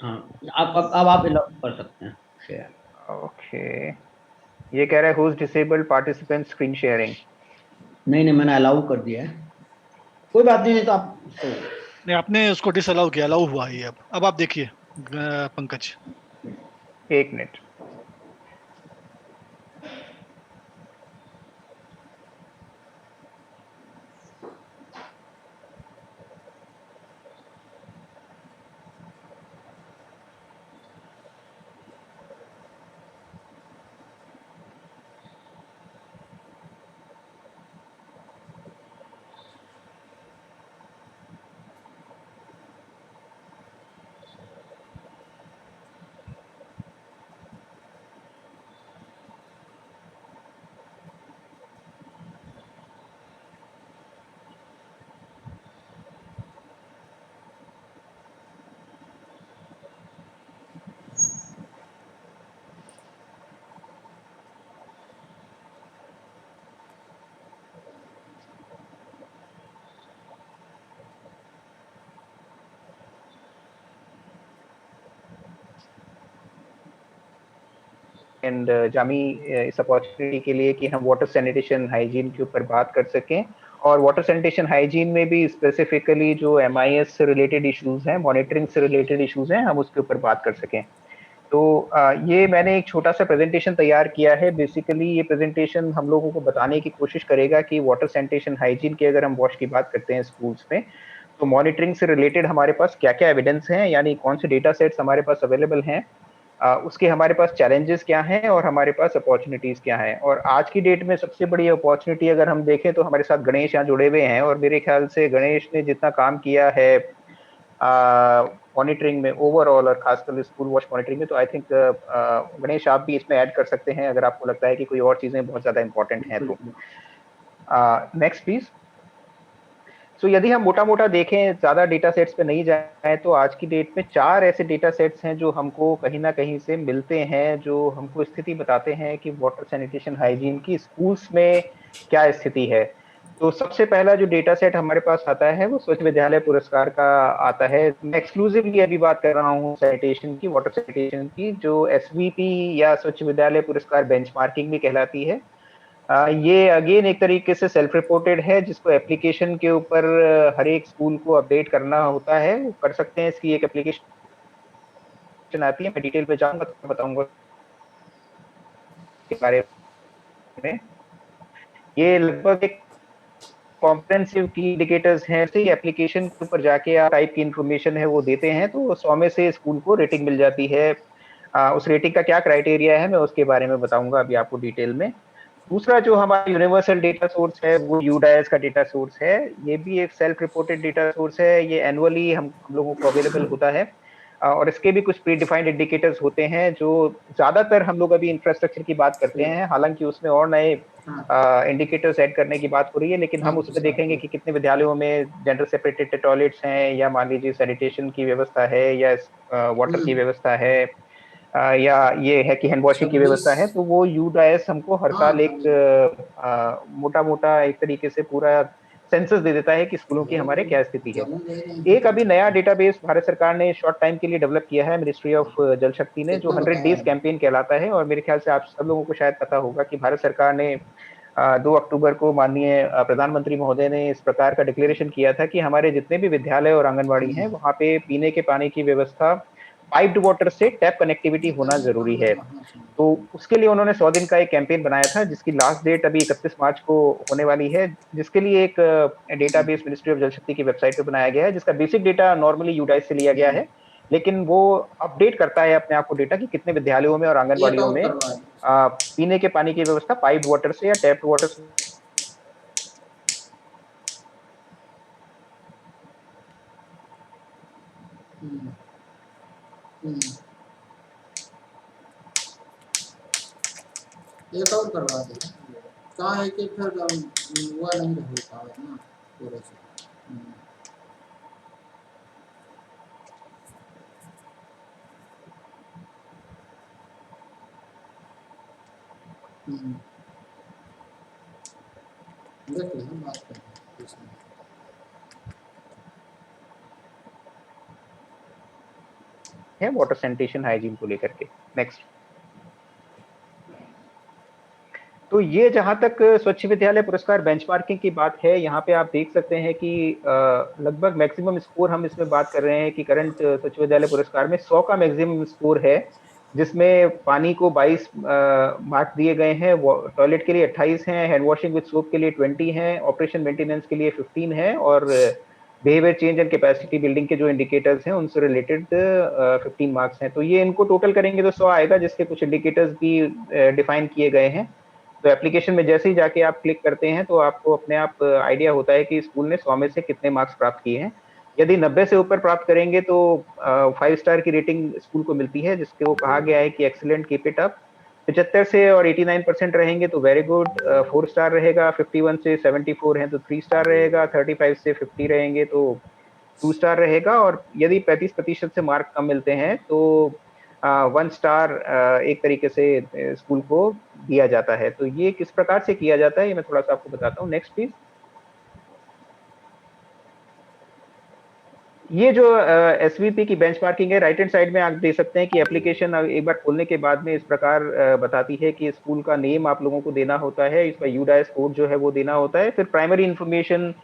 Speaker 1: हाँ, अब आप अलाउ कर सकते हैं शेयर।
Speaker 10: ओके, ये कह रहे हैं who's disabled participant screen sharing।
Speaker 1: नहीं, मैंने अलाउ कर दिया है, कोई बात नहीं। तो आप
Speaker 4: नहीं, आपने उसको डिसअलाउ किया, अलाउ हुआ है अब आप देखिए पंकज।
Speaker 10: 1 मिनट। एंड जामी इस अपॉर्चुनिटी के लिए कि हम वाटर सैनिटेशन हाइजीन के ऊपर बात कर सकें, और वाटर सैनिटेशन हाइजीन में भी स्पेसिफिकली जो MIS से रिलेटेड इश्यूज हैं, मॉनिटरिंग से रिलेटेड इश्यूज हैं, हम उसके ऊपर बात कर सकें। तो ये मैंने एक छोटा सा प्रेजेंटेशन तैयार किया है। बेसिकली ये प्रेजेंटेशन हम लोगों को बताने की कोशिश करेगा कि वाटर सैनिटेशन हाइजीन की अगर हम वॉश की बात करते हैं स्कूल्स में, तो मॉनिटरिंग से रिलेटेड हमारे पास क्या क्या एविडेंस हैं, यानी कौन से डेटा सेट्स हमारे पास अवेलेबल हैं, उसके हमारे पास चैलेंजेस क्या हैं और हमारे पास अपॉर्चुनिटीज क्या हैं। और आज की डेट में सबसे बड़ी अपॉर्चुनिटी अगर हम देखें तो हमारे साथ गणेश यहाँ जुड़े हुए हैं, और मेरे ख्याल से गणेश ने जितना काम किया है मॉनिटरिंग में ओवरऑल और खासकर स्कूल वॉश मॉनिटरिंग में, तो आई थिंक गणेश आप भी इसमें ऐड कर सकते हैं अगर आपको लगता है कि कोई और चीजें बहुत ज्यादा इंपॉर्टेंट हैं तो। Next please. तो यदि हम मोटा मोटा देखें, ज्यादा डेटा सेट्स पे नहीं जाए, तो आज की डेट में 4 ऐसे डेटा सेट्स हैं जो हमको कहीं ना कहीं से मिलते हैं, जो हमको स्थिति बताते हैं कि वाटर सैनिटेशन हाइजीन की स्कूल्स में क्या स्थिति है। तो सबसे पहला जो डेटा सेट हमारे पास आता है वो स्वच्छ विद्यालय पुरस्कार का आता है। मैं एक्सक्लूसिवली अभी बात कर रहा हूँ सैनिटेशन की, वाटर सैनिटेशन की, जो SVP या स्वच्छ विद्यालय पुरस्कार बेंचमार्किंग भी कहलाती है। ये अगेन एक तरीके से सेल्फ रिपोर्टेड है, जिसको एप्लीकेशन के ऊपर हर एक स्कूल को अपडेट करना होता है, वो कर सकते हैं। इसकी एक एप्लीकेशन आती है, मैं डिटेल पे जाऊंगा तो बताऊंगा के बारे में। ये लगभग एक कॉम्प्रेहेंसिव की इंडिकेटर्स हैं, से एप्लीकेशन के ऊपर जाके आप टाइप की इंफॉर्मेशन है वो देते हैं तो 100 में से स्कूल को रेटिंग मिल जाती है। उस रेटिंग का क्या क्राइटेरिया है मैं उसके बारे में बताऊंगा अभी आपको डिटेल में। दूसरा जो हमारा यूनिवर्सल डेटा सोर्स है वो UDAS का डेटा सोर्स है। ये भी एक सेल्फ रिपोर्टेड डेटा सोर्स है, ये एनुअली हम लोगों को अवेलेबल होता है, और इसके भी कुछ प्री डिफाइंड इंडिकेटर्स होते हैं जो ज्यादातर हम लोग अभी इंफ्रास्ट्रक्चर की बात करते हैं, हालांकि उसमें और नए इंडिकेटर्स ऐड करने की बात हो रही है, लेकिन हम उसमें देखेंगे कि कितने विद्यालयों में जेंडर सेपरेटेड टॉयलेट्स हैं, या मान लीजिए सैनिटेशन की व्यवस्था है, या वाटर की व्यवस्था है, या ये है कि हैंड वॉशिंग की व्यवस्था है। तो वो UDAS हमको हर साल एक मोटा मोटा एक तरीके से पूरा सेंसस दे देता है कि स्कूलों की हमारे क्या स्थिति है। एक अभी नया डेटाबेस भारत सरकार ने शॉर्ट टाइम के लिए डेवलप किया है, मिनिस्ट्री ऑफ जल शक्ति ने, जो 100 डेज कैंपेन कहलाता है। और मेरे ख्याल से आप सब लोगों को शायद पता होगा कि भारत सरकार ने 2 अक्टूबर को माननीय प्रधानमंत्री महोदय ने इस प्रकार का डिक्लेरेशन किया था कि हमारे जितने भी विद्यालय और आंगनबाड़ी हैं वहाँ पे पीने के पानी की व्यवस्था पाइप्ड वाटर से टैप कनेक्टिविटी होना जरूरी है। तो उसके लिए उन्होंने 100 दिन का एक कैंपेन बनाया था, जिसकी लास्ट डेट अभी 31 मार्च को होने वाली है, जिसके लिए एक डेटाबेस मिनिस्ट्री ऑफ जल शक्ति की वेबसाइट पे बनाया गया है, जिसका बेसिक डेटा नॉर्मली UDAS से लिया गया है, लेकिन वो अपडेट करता है अपने आप को डेटा कि कितने विद्यालयों में और आंगनबाड़ियों में पीने के पानी की व्यवस्था पाइप्ड वाटर से या टैप्ड वाटर से
Speaker 11: एक और करवा दे। कहाँ है कि फिर हुआ नहीं रहता है ना पूरे से। देख ले, हम बात करते हैं
Speaker 10: है वाटर सैनिटेशन हाइजीन को लेकर के। नेक्स्ट। तो ये जहां तक स्वच्छ विद्यालय पुरस्कार बेंचमार्किंग की बात है, यहाँ पे आप देख सकते हैं कि लगभग मैक्सिमम स्कोर हम इसमें बात कर रहे हैं कि करंट स्वच्छ विद्यालय पुरस्कार में 100 का मैक्सिमम स्कोर है, जिसमें पानी को 22 मार्क दिए गए हैं, टॉयलेट के लिए 28 हैं, हैंड वॉशिंग विद सोप के लिए 20 हैं, ऑपरेशन मेंटेनेंस के लिए 15 है, और behaviour change and capacity building के जो इंडिकेटर्स हैं उनसे रिलेटेड 15 मार्क्स हैं। तो ये इनको टोटल करेंगे तो 100 आएगा, जिसके कुछ इंडिकेटर्स भी डिफाइन किए गए हैं। तो एप्लीकेशन में जैसे ही जाके आप क्लिक करते हैं तो आपको अपने आप आइडिया होता है कि स्कूल ने 100 में से कितने मार्क्स प्राप्त किए हैं। यदि 90 से ऊपर प्राप्त करेंगे तो 5 स्टार की रेटिंग स्कूल को मिलती है, जिसके वो कहा गया है कि एक्सीलेंट, कीप इट अप। 75 से और 89% रहेंगे तो वेरी गुड, 4 स्टार रहेगा। 51 से 74 हैं तो 3 स्टार रहेगा। 35 से 50 रहेंगे तो 2 स्टार रहेगा। और यदि 35% से मार्क कम मिलते हैं तो 1 स्टार एक तरीके से स्कूल को दिया जाता है। तो ये किस प्रकार से किया जाता है ये मैं थोड़ा सा आपको बताता हूँ। Next please. ये जो एसवीपी की बेंचमार्किंग है, राइट हैंड साइड में आप देख सकते हैं कि एप्लीकेशन एक बार खोलने के बाद में इस प्रकार बताती है कि स्कूल का नेम आप लोगों को देना होता है, इसका यूडाइस कोड जो है वो देना होता है, फिर प्राइमरी इंफॉर्मेशन,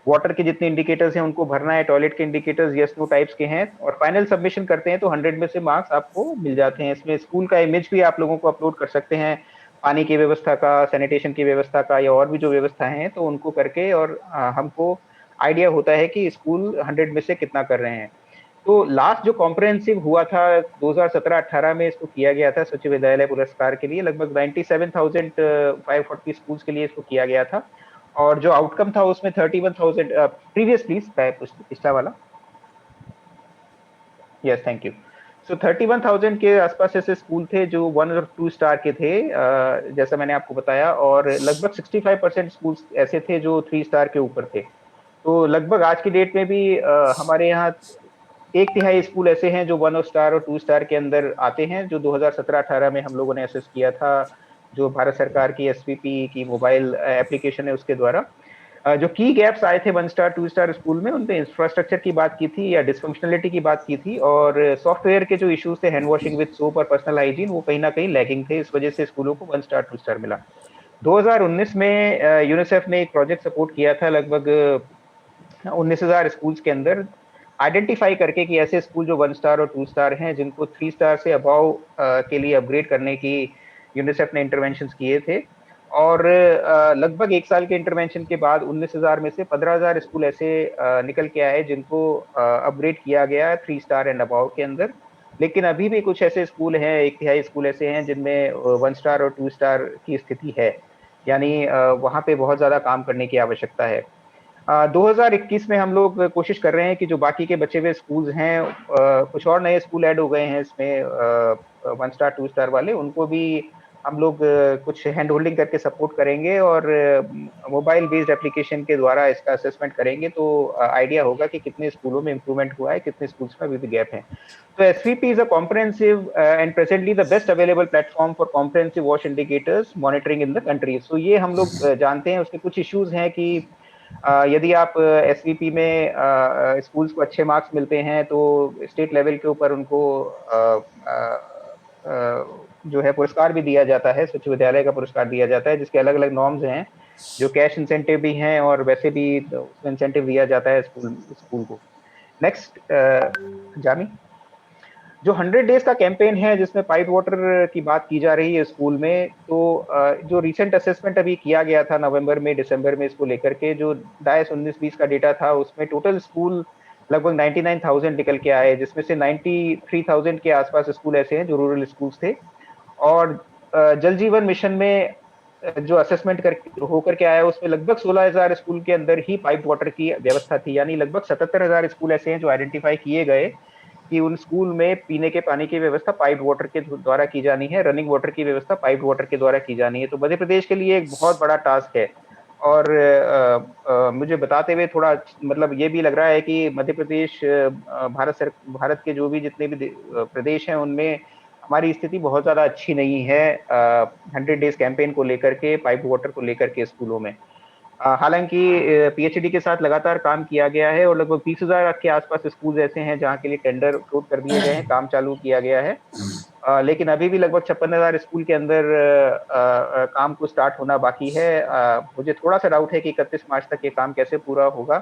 Speaker 10: वाटर के जितने इंडिकेटर्स हैं उनको भरना है, टॉयलेट के इंडिकेटर्स यस नो टाइप्स के हैं, और फाइनल सबमिशन करते हैं तो 100 में से मार्क्स आपको मिल जाते हैं। इसमें स्कूल का इमेज भी आप लोगों को अपलोड कर सकते हैं, पानी की व्यवस्था का, सैनिटेशन की व्यवस्था का, या और भी जो व्यवस्था है तो उनको करके, और हमको आइडिया होता है कि स्कूल 100 में से कितना कर रहे हैं। तो लास्ट जो कॉम्प्रिहेंसिव हुआ था 2017-18 में इसको किया गया था सचिव विद्यालय पुरस्कार के लिए, लगभग 97,540 स्कूल्स के लिए इसको किया गया था, और जो आउटकम था उसमें 31,000 प्रीवियस प्लीज पिछला वाला, यस थैंक यू। सो 31,000 के आसपास ऐसे स्कूल थे जो 1 और 2 स्टार के थे, जैसा मैंने आपको बताया, और लगभग 65% स्कूल ऐसे थे जो 3 स्टार के ऊपर थे। तो लगभग आज की डेट में भी हमारे यहाँ 1/3 स्कूल ऐसे हैं जो 1 स्टार और 2 स्टार के अंदर आते हैं, जो 2017-18 में हम लोगों ने असेस किया था, जो भारत सरकार की एसवीपी की मोबाइल एप्लीकेशन है उसके द्वारा। जो की गैप्स आए थे 1 स्टार 2 स्टार स्कूल में, उनपे इंफ्रास्ट्रक्चर की बात की थी या डिसफंक्शनलिटी की बात की थी, और सॉफ्टवेयर के जो इश्यूज थे, हैंड वॉशिंग विद सोप और पर्सनल हाइजीन, वो कहीं ना कहीं लैगिंग थे, इस वजह से स्कूलों को 1 स्टार 2 स्टार मिला। 2019 में यूनिसेफ ने एक प्रोजेक्ट सपोर्ट किया था लगभग 19,000 स्कूल्स के अंदर, आइडेंटिफाई करके कि ऐसे स्कूल जो 1 स्टार और 2 स्टार हैं, जिनको 3 स्टार से अबव के लिए अपग्रेड करने की यूनिसेफ ने इंटरवेंशंस किए थे, और लगभग 1 साल के इंटरवेंशन के बाद 19,000 में से 15,000 स्कूल ऐसे निकल के आए जिनको अपग्रेड किया गया 3 स्टार एंड अबव के अंदर। लेकिन अभी भी कुछ ऐसे स्कूल हैं, 1/3 स्कूल ऐसे हैं जिनमें 1 स्टार और 2 स्टार की स्थिति है, यानी वहाँ पे बहुत ज्यादा काम करने की आवश्यकता है। 2021 में हम लोग कोशिश कर रहे हैं कि जो बाकी के बचे हुए स्कूल्स हैं, कुछ और नए स्कूल ऐड हो गए हैं इसमें 1 स्टार 2 स्टार वाले, उनको भी हम लोग कुछ हैंड होल्डिंग करके सपोर्ट करेंगे, और मोबाइल बेस्ड एप्लीकेशन के द्वारा इसका असेसमेंट करेंगे, तो आइडिया होगा कि कितने स्कूलों में इंप्रूवमेंट हुआ है, कितने स्कूल्स में अभी भी गैप है। तो SVP is a comprehensive and presently the best available platform for comprehensive वॉश indicators monitoring in the country. So ये हम लोग जानते हैं, उसके कुछ इश्यूज हैं कि यदि आप एसवीपी में स्कूल्स को अच्छे मार्क्स मिलते हैं तो स्टेट लेवल के ऊपर उनको जो है पुरस्कार भी दिया जाता है, सचिव विद्यालय का पुरस्कार दिया जाता है, जिसके अलग अलग नॉर्म्स हैं, जो कैश इंसेंटिव भी हैं और वैसे भी इंसेंटिव दिया जाता है स्कूल को। नेक्स्ट जामी, जो 100 डेज का कैंपेन है जिसमें पाइप वाटर की बात की जा रही है स्कूल में, तो जो रिसेंट असेसमेंट अभी किया गया था नवंबर में दिसंबर में, इसको लेकर के जो डायस 19-20 का डेटा था, उसमें टोटल स्कूल लगभग 99,000 निकल के आए, जिसमें से 93,000 के आसपास स्कूल ऐसे हैं जो रूरल स्कूल्स थे, और जल जीवन मिशन में जो असेसमेंट होकर के आया उसमें लगभग 16,000 स्कूल के अंदर ही पाइप वाटर की व्यवस्था थी, यानी लगभग 77,000 स्कूल ऐसे हैं जो आइडेंटिफाई किए गए कि उन स्कूल में पीने के पानी की व्यवस्था पाइप वाटर के द्वारा की जानी है, रनिंग वाटर की व्यवस्था पाइप वाटर के द्वारा की जानी है। तो मध्य प्रदेश के लिए एक बहुत बड़ा टास्क है, और मुझे बताते हुए थोड़ा मतलब ये भी लग रहा है कि मध्य प्रदेश भारत के जो भी जितने भी प्रदेश हैं उनमें हमारी स्थिति बहुत ज्यादा अच्छी नहीं है 100 डेज कैंपेन को लेकर के, पाइप वाटर को लेकर के स्कूलों में। हालांकि पीएचडी के साथ लगातार काम किया गया है, और लगभग 30,000 के आसपास स्कूल ऐसे हैं जहां के लिए टेंडर फ्लोट कर दिए गए हैं, काम चालू किया गया है, लेकिन अभी भी लगभग 56,000 स्कूल के अंदर काम को स्टार्ट होना बाकी है। मुझे थोड़ा सा डाउट है कि 31 मार्च तक ये काम कैसे पूरा होगा।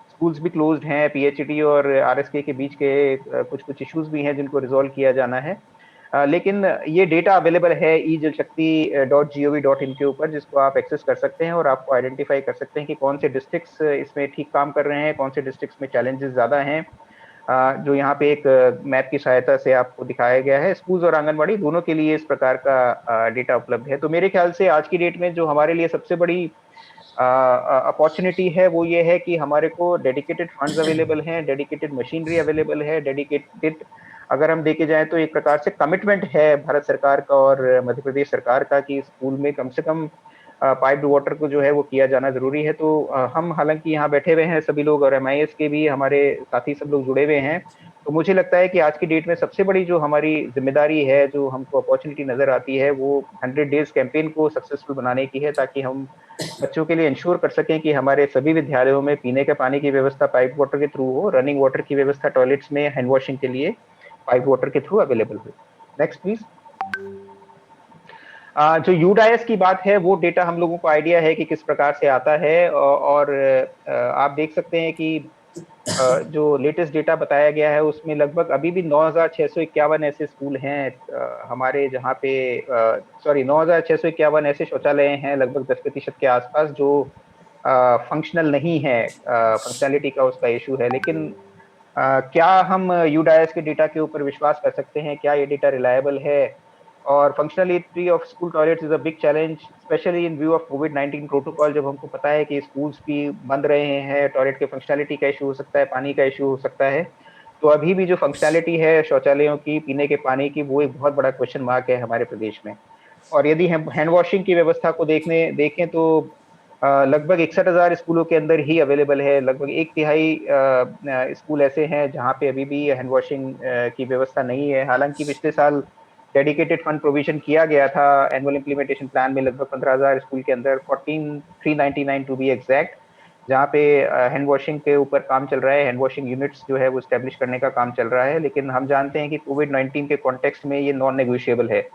Speaker 10: स्कूल्स भी क्लोज्ड हैं, पीएचडी और आरएसके के बीच के कुछ इश्यूज भी हैं जिनको रिजॉल्व किया जाना है, लेकिन ये डेटा अवेलेबल है ejalshakti.gov.in के ऊपर, जिसको आप एक्सेस कर सकते हैं और आपको आइडेंटिफाई कर सकते हैं कि कौन से डिस्ट्रिक्ट्स इसमें ठीक काम कर रहे हैं, कौन से डिस्ट्रिक्ट्स में चैलेंजेस ज़्यादा हैं, जो यहाँ पे एक मैप की सहायता से आपको दिखाया गया है। स्कूल्स और आंगनबाड़ी दोनों के लिए इस प्रकार का डेटा उपलब्ध है। तो मेरे ख्याल से आज की डेट में जो हमारे लिए सबसे बड़ी अपॉर्चुनिटी है वो ये है कि हमारे को डेडिकेटेड फंड्स अवेलेबल हैं, डेडिकेटेड मशीनरी अवेलेबल है, डेडिकेटेड, अगर हम देखे जाए तो एक प्रकार से कमिटमेंट है भारत सरकार का और मध्य प्रदेश सरकार का कि स्कूल में कम से कम पाइप्ड वाटर को जो है वो किया जाना जरूरी है। तो हम हालांकि यहाँ बैठे हुए हैं सभी लोग, और MIS के भी हमारे साथी सब लोग जुड़े हुए हैं, तो मुझे लगता है कि आज की डेट में सबसे बड़ी जो हमारी जिम्मेदारी है, जो हमको अपॉर्चुनिटी नजर आती है, वो 100 डेज कैंपेन को सक्सेसफुल बनाने की है, ताकि हम बच्चों के लिए इंश्योर कर सकें कि हमारे सभी विद्यालयों में पीने के पानी की व्यवस्था पाइप वाटर के थ्रू हो, रनिंग वाटर की व्यवस्था टॉयलेट्स में हैंड वॉशिंग के लिए पाइप वाटर के थ्रू अवेलेबल हो। Next please. जो यूडाइस की बात है, वो डेटा हम लोगों को आइडिया है कि किस प्रकार से आता है, और आप देख सकते हैं कि जो लेटेस्ट डेटा बताया गया है उसमें लगभग अभी भी 9,651 ऐसे स्कूल हैं हमारे, जहाँ पे 9,651 ऐसे शौचालय हैं, लगभग 10% के आसपास, जो फंक्शनल नहीं है, फंक्शनैलिटी का उसका इशू है। लेकिन क्या हम यूडाइस के डेटा के ऊपर विश्वास कर सकते हैं? क्या ये डेटा रिलायबल है? और functionality of school toilets is a big challenge, specially in view of covid protocol. जब हमको पता है कि स्कूल्स भी बंद रहे हैं, टॉयलेट के फंक्शनलिटी का इशू हो सकता है, पानी का इशू हो सकता है, तो अभी भी जो फंक्शनलिटी है शौचालयों की, पीने के पानी की, वो एक बहुत बड़ा क्वेश्चन मार्क है हमारे प्रदेश में। और यदि हम हैंड वॉशिंग की व्यवस्था को देखें तो लगभग 61,000 स्कूलों के अंदर ही अवेलेबल है। लगभग 1/3 स्कूल ऐसे हैं जहाँ पे अभी भी हैंड वॉशिंग की व्यवस्था नहीं है। हालांकि पिछले साल डेडिकेटेड फंड प्रोविजन किया गया था एनुअल इम्प्लीमेंटेशन प्लान में, लगभग 15,000 स्कूल के अंदर, 14,399 टू बी एग्जैक्ट, जहाँ पे हैंड वॉशिंग के ऊपर काम चल रहा है, हैंड वॉशिंग यूनिट्स जो है वो स्टैब्लिश करने का काम चल रहा है। लेकिन हम जानते हैं कि कोविड-19 के कॉन्टेक्स्ट में ये नॉन नेगोशिएबल है,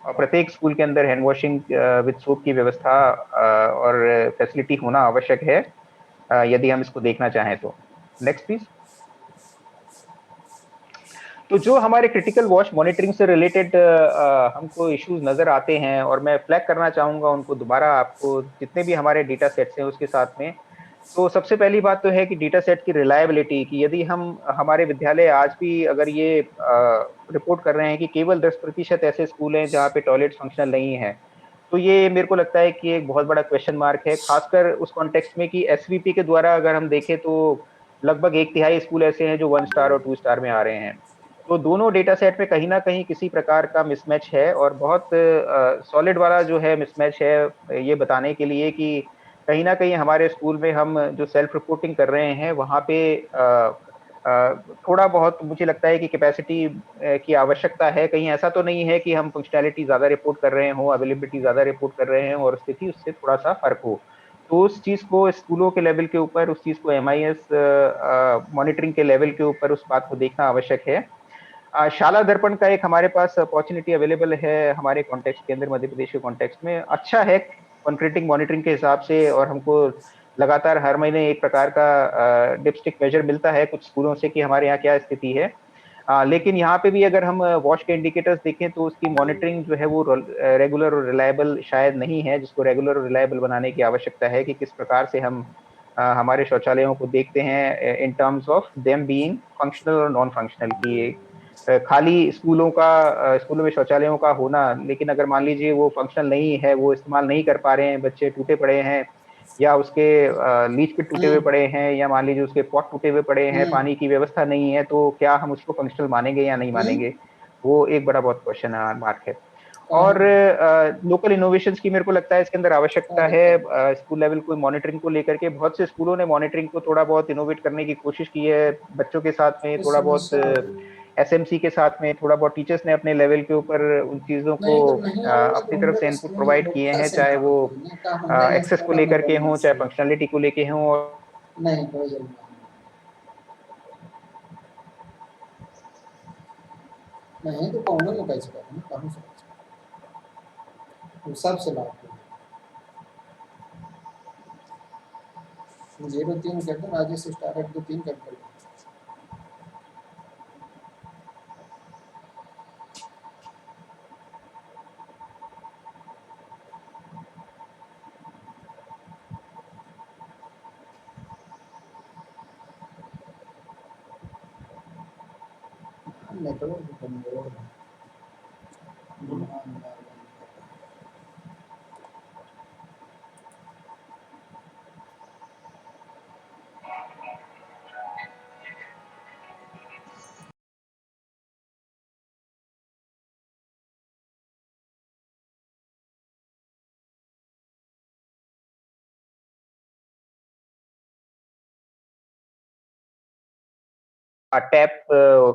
Speaker 10: और प्रत्येक स्कूल के अंदर हैंड वॉशिंग विद सोप की व्यवस्था और फैसिलिटी होना आवश्यक है, यदि हम इसको देखना चाहें तो। Next please. तो जो हमारे क्रिटिकल वॉश मॉनिटरिंग से रिलेटेड हमको इश्यूज नजर आते हैं, और मैं फ्लैग करना चाहूंगा उनको दोबारा आपको, जितने भी हमारे डेटा सेट्स हैं उसके साथ में। तो सबसे पहली बात तो है कि डेटा सेट की रिलायबिलिटी, कि यदि हमारे विद्यालय आज भी अगर ये रिपोर्ट कर रहे हैं कि केवल 10% ऐसे स्कूल हैं जहाँ पे टॉयलेट फंक्शनल नहीं है, तो ये मेरे को लगता है कि एक बहुत बड़ा क्वेश्चन मार्क है, खासकर उस कॉन्टेक्स्ट में कि एसवीपी के द्वारा अगर हम देखें तो लगभग 1/3 स्कूल ऐसे हैं जो 1 स्टार और 2 स्टार में आ रहे हैं। तो दोनों डेटा सेट में कहीं ना कहीं किसी प्रकार का मिसमैच है, और बहुत सॉलिड वाला जो है मिसमैच है, ये बताने के लिए कि कहीं ना कहीं हमारे स्कूल में हम जो सेल्फ रिपोर्टिंग कर रहे हैं वहाँ पे थोड़ा बहुत मुझे लगता है कि कैपेसिटी की आवश्यकता है। कहीं ऐसा तो नहीं है कि हम फंक्शनैलिटी ज्यादा रिपोर्ट कर रहे हो, अवेलेबिलिटी ज्यादा रिपोर्ट कर रहे हैं और स्थिति उससे थोड़ा सा फर्क हो। तो उस चीज को स्कूलों के लेवल के ऊपर, उस चीज को MIS मॉनिटरिंग के लेवल के ऊपर उस बात को देखना आवश्यक है। शाला दर्पण का एक हमारे पास अपॉर्चुनिटी अवेलेबल है हमारे कॉन्टेक्स्ट के अंदर, मध्य प्रदेश के कॉन्टेक्स्ट में, अच्छा है कॉन्क्रीटिंग मॉनिटरिंग के हिसाब से, और हमको लगातार हर महीने एक प्रकार का डिपस्टिक मेजर मिलता है कुछ स्कूलों से कि हमारे यहाँ क्या स्थिति है। लेकिन यहाँ पे भी अगर हम वॉश के इंडिकेटर्स देखें तो उसकी मॉनिटरिंग जो है वो रेगुलर और रिलायबल शायद नहीं है, जिसको रेगुलर और रिलायबल बनाने की आवश्यकता है कि किस प्रकार से हम हमारे शौचालयों को देखते हैं in terms of them being functional और नॉन फंक्शनल, की खाली स्कूलों में शौचालयों का होना, लेकिन अगर मान लीजिए वो फंक्शनल नहीं है, वो इस्तेमाल नहीं कर पा रहे हैं, बच्चे टूटे पड़े हैं, या उसके लीच पिट टूटे हुए पड़े हैं, या मान लीजिए उसके पॉट टूटे हुए पड़े हैं, पानी की व्यवस्था नहीं है, तो क्या हम उसको फंक्शनल मानेंगे या नहीं मानेंगे? वो एक बड़ा बहुत क्वेश्चन मार्क है। और लोकल इनोवेशंस की मेरे को लगता है इसके अंदर आवश्यकता है। स्कूल लेवल को मॉनिटरिंग को लेकर के बहुत से स्कूलों ने मॉनिटरिंग को थोड़ा बहुत इनोवेट करने की कोशिश की है, बच्चों के साथ में थोड़ा बहुत, SMC के साथ में थोड़ा बहुत, टीचर्स ने अपने लेवल के ऊपर उन चीजों को अपनी तरफ से इनपुट प्रोवाइड किए हैं, चाहे वो एक्सेस को लेकर के हों, चाहे फंक्शनलिटी को लेके हों। और
Speaker 11: नहीं कोई जरूरत नहीं तो कौन में कैसे करें, कहाँ से सबसे लाभ 03 कर दो, राजेश स्टार 123 कर दो। नेटवर्क कमजोर है।
Speaker 10: टैप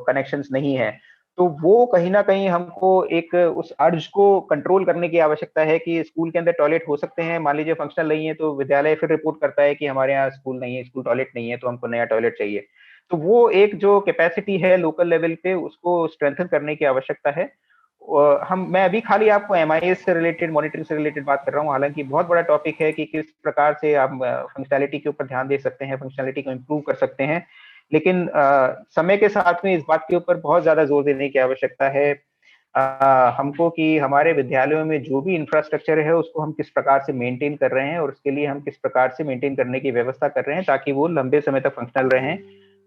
Speaker 10: कनेक्शंस नहीं है, तो वो कहीं ना कहीं हमको एक उस अर्ज को कंट्रोल करने की आवश्यकता है कि स्कूल के अंदर टॉयलेट हो सकते हैं, मान लीजिए फंक्शनल नहीं है तो विद्यालय फिर रिपोर्ट करता है कि हमारे यहाँ स्कूल नहीं है, स्कूल टॉयलेट नहीं है, तो हमको नया टॉयलेट चाहिए। तो वो एक जो कैपेसिटी है लोकल लेवल पे उसको स्ट्रेंथन करने की आवश्यकता है। मैं अभी खाली आपको MIS से रिलेटेड, मॉनिटरिंग से रिलेटेड बात कर रहा हूँ, हालांकि बहुत बड़ा टॉपिक है कि किस प्रकार से आप फंक्शनैलिटी के ऊपर ध्यान दे सकते हैं, फंक्शनैलिटी को इम्प्रूव कर सकते हैं, लेकिन समय के साथ में इस बात के ऊपर बहुत ज्यादा जोर देने की आवश्यकता है हमको कि हमारे विद्यालयों में जो भी इंफ्रास्ट्रक्चर है उसको हम किस प्रकार से मेंटेन कर रहे हैं और उसके लिए हम किस प्रकार से मेंटेन करने की व्यवस्था कर रहे हैं ताकि वो लंबे समय तक फंक्शनल रहें,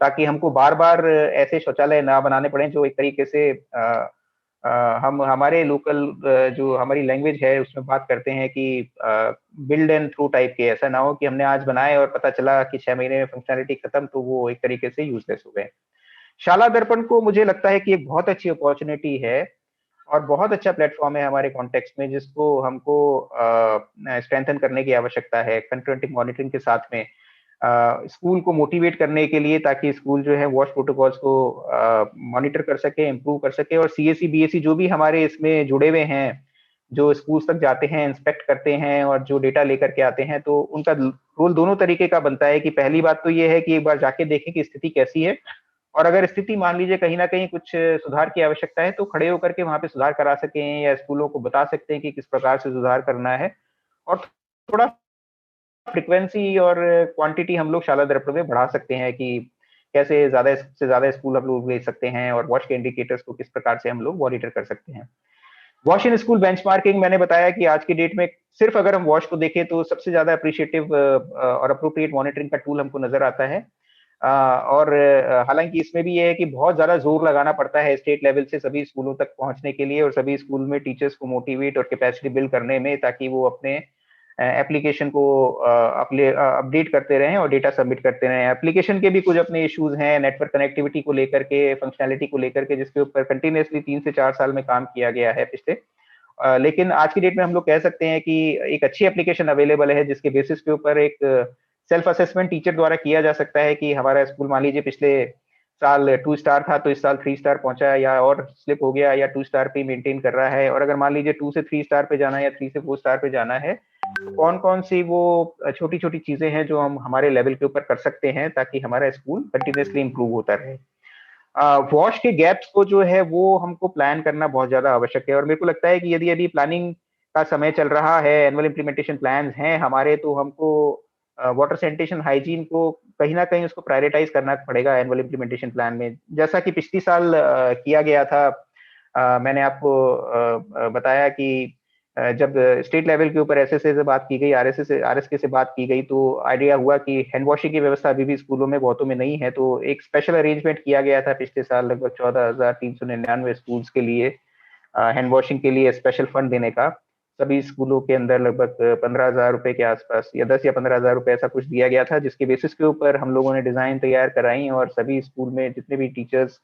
Speaker 10: ताकि हमको बार बार ऐसे शौचालय ना बनाने पड़े जो एक तरीके से हम हमारे लोकल जो हमारी लैंग्वेज है उसमें बात करते हैं कि बिल्ड एंड थ्रू टाइप के, ऐसा ना हो कि हमने आज बनाए और पता चला कि 6 महीने में फंक्शनैलिटी खत्म, तो वो एक तरीके से यूजलेस हो गए। शाला दर्पण को मुझे लगता है कि एक बहुत अच्छी अपॉर्चुनिटी है और बहुत अच्छा प्लेटफॉर्म है हमारे कॉन्टेक्स्ट में, जिसको हमको स्ट्रेंथन करने की आवश्यकता है कंटिन्यूटी मॉनिटरिंग के साथ में, स्कूल को मोटिवेट करने के लिए, ताकि स्कूल जो है वॉश प्रोटोकॉल्स को मॉनिटर कर सके, इम्प्रूव कर सके, और CSE BSE जो भी हमारे इसमें जुड़े हुए हैं, जो स्कूल तक जाते हैं, इंस्पेक्ट करते हैं और जो डेटा लेकर के आते हैं, तो उनका रोल दोनों तरीके का बनता है कि पहली बात तो ये है कि एक बार जाके देखें कि स्थिति कैसी है, और अगर स्थिति मान लीजिए कहीं ना कहीं कुछ सुधार की आवश्यकता है तो खड़े होकर के वहां पे सुधार करा सकें या स्कूलों को बता सकते हैं कि किस प्रकार से सुधार करना है, और थोड़ा फ्रीक्वेंसी और क्वांटिटी हम लोग शाला दर्पण में बढ़ा सकते हैं कि कैसे ज्यादा से ज्यादा स्कूल हम लोग भेज सकते हैं और वॉश के इंडिकेटर्स को किस प्रकार से हम लोग मॉनिटर कर सकते हैं। वॉश इन स्कूल बेंचमार्किंग, मैंने बताया कि आज की डेट में सिर्फ अगर हम वॉश को देखें तो सबसे ज्यादा अप्रिशिएटिव और अप्रोप्रिएट मॉनिटरिंग का टूल हमको नजर आता है, और हालांकि इसमें भी ये है कि बहुत ज्यादा जोर लगाना पड़ता है स्टेट लेवल से सभी स्कूलों तक पहुंचने के लिए और सभी स्कूल में टीचर्स को मोटिवेट और कैपेसिटी बिल्ड करने में, ताकि वो अपने एप्लीकेशन को अपडेट करते रहें और डेटा सबमिट करते रहें। एप्लीकेशन के भी कुछ अपने इश्यूज हैं नेटवर्क कनेक्टिविटी को लेकर के, फंक्शनैलिटी को लेकर के, जिसके ऊपर कंटिन्यूसली 3 से 4 साल में काम किया गया है पिछले, लेकिन आज की डेट में हम लोग कह सकते हैं कि एक अच्छी एप्लीकेशन अवेलेबल है जिसके बेसिस के ऊपर एक सेल्फ असेसमेंट टीचर द्वारा किया जा सकता है कि हमारा स्कूल मान लीजिए पिछले साल 2 स्टार था तो इस साल 3 स्टार पहुंचा या और स्लिप हो गया या 2 स्टार पे मेंटेन कर रहा है, और अगर मान लीजिए 2 से 3 स्टार पे जाना है या 3 से 4 स्टार पे जाना है, कौन कौन सी वो छोटी छोटी चीजें हैं जो हम हमारे लेवल के ऊपर कर सकते हैं ताकि हमारा स्कूल कंटिन्यूसली इंप्रूव होता रहे। वॉश के गैप्स को जो है वो हमको प्लान करना बहुत ज्यादा आवश्यक है, और मेरे को लगता है कि यदि अभी प्लानिंग का समय चल रहा है, एनुअल इम्प्लीमेंटेशन प्लान हैं हमारे, तो हमको वाटर सैनिटेशन हाइजीन को कहीं ना कहीं उसको प्रायोरिटाइज करना पड़ेगा एनुअल इम्प्लीमेंटेशन प्लान में, जैसा कि पिछली साल किया गया था। मैंने आपको बताया कि जब स्टेट लेवल के ऊपर SSA से बात की गई, RSK से बात की गई, तो आइडिया हुआ कि हैंड वॉशिंग की व्यवस्था अभी भी स्कूलों में बहुतों में नहीं है, तो एक स्पेशल अरेंजमेंट किया गया था पिछले साल लगभग 14,399 स्कूल्स के लिए हैंड वॉशिंग के लिए स्पेशल फंड देने का। सभी स्कूलों के अंदर लगभग 15,000 रुपए के आसपास या 10 या 15,000 रुपए ऐसा कुछ दिया गया था, जिसके बेसिस के ऊपर हम लोगों ने डिजाइन तैयार कराई और सभी स्कूल में जितने भी टीचर्स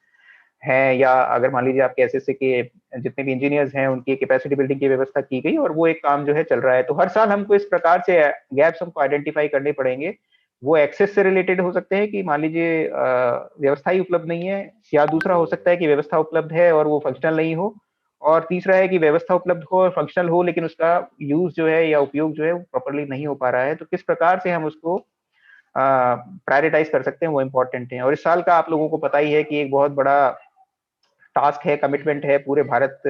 Speaker 10: हैं या अगर मान लीजिए आपके SSA के जितने भी इंजीनियर्स हैं उनकी कैपेसिटी बिल्डिंग की व्यवस्था की गई, और वो एक काम जो है चल रहा है। तो हर साल हमको इस प्रकार से गैप्स हमको आइडेंटिफाई करने पड़ेंगे। वो एक्सेस से रिलेटेड हो सकते हैं कि मान लीजिए व्यवस्था ही उपलब्ध नहीं है, या दूसरा हो सकता है कि व्यवस्था उपलब्ध है और वो फंक्शनल नहीं हो, और तीसरा है कि व्यवस्था उपलब्ध हो और फंक्शनल हो लेकिन उसका यूज जो है या उपयोग जो है प्रॉपर्ली नहीं हो पा रहा है। तो किस प्रकार से हम उसको प्रायोरिटाइज कर सकते हैं वो इम्पोर्टेंट है। और इस साल का आप लोगों को पता ही है कि एक बहुत बड़ा टास्क है, कमिटमेंट है पूरे भारत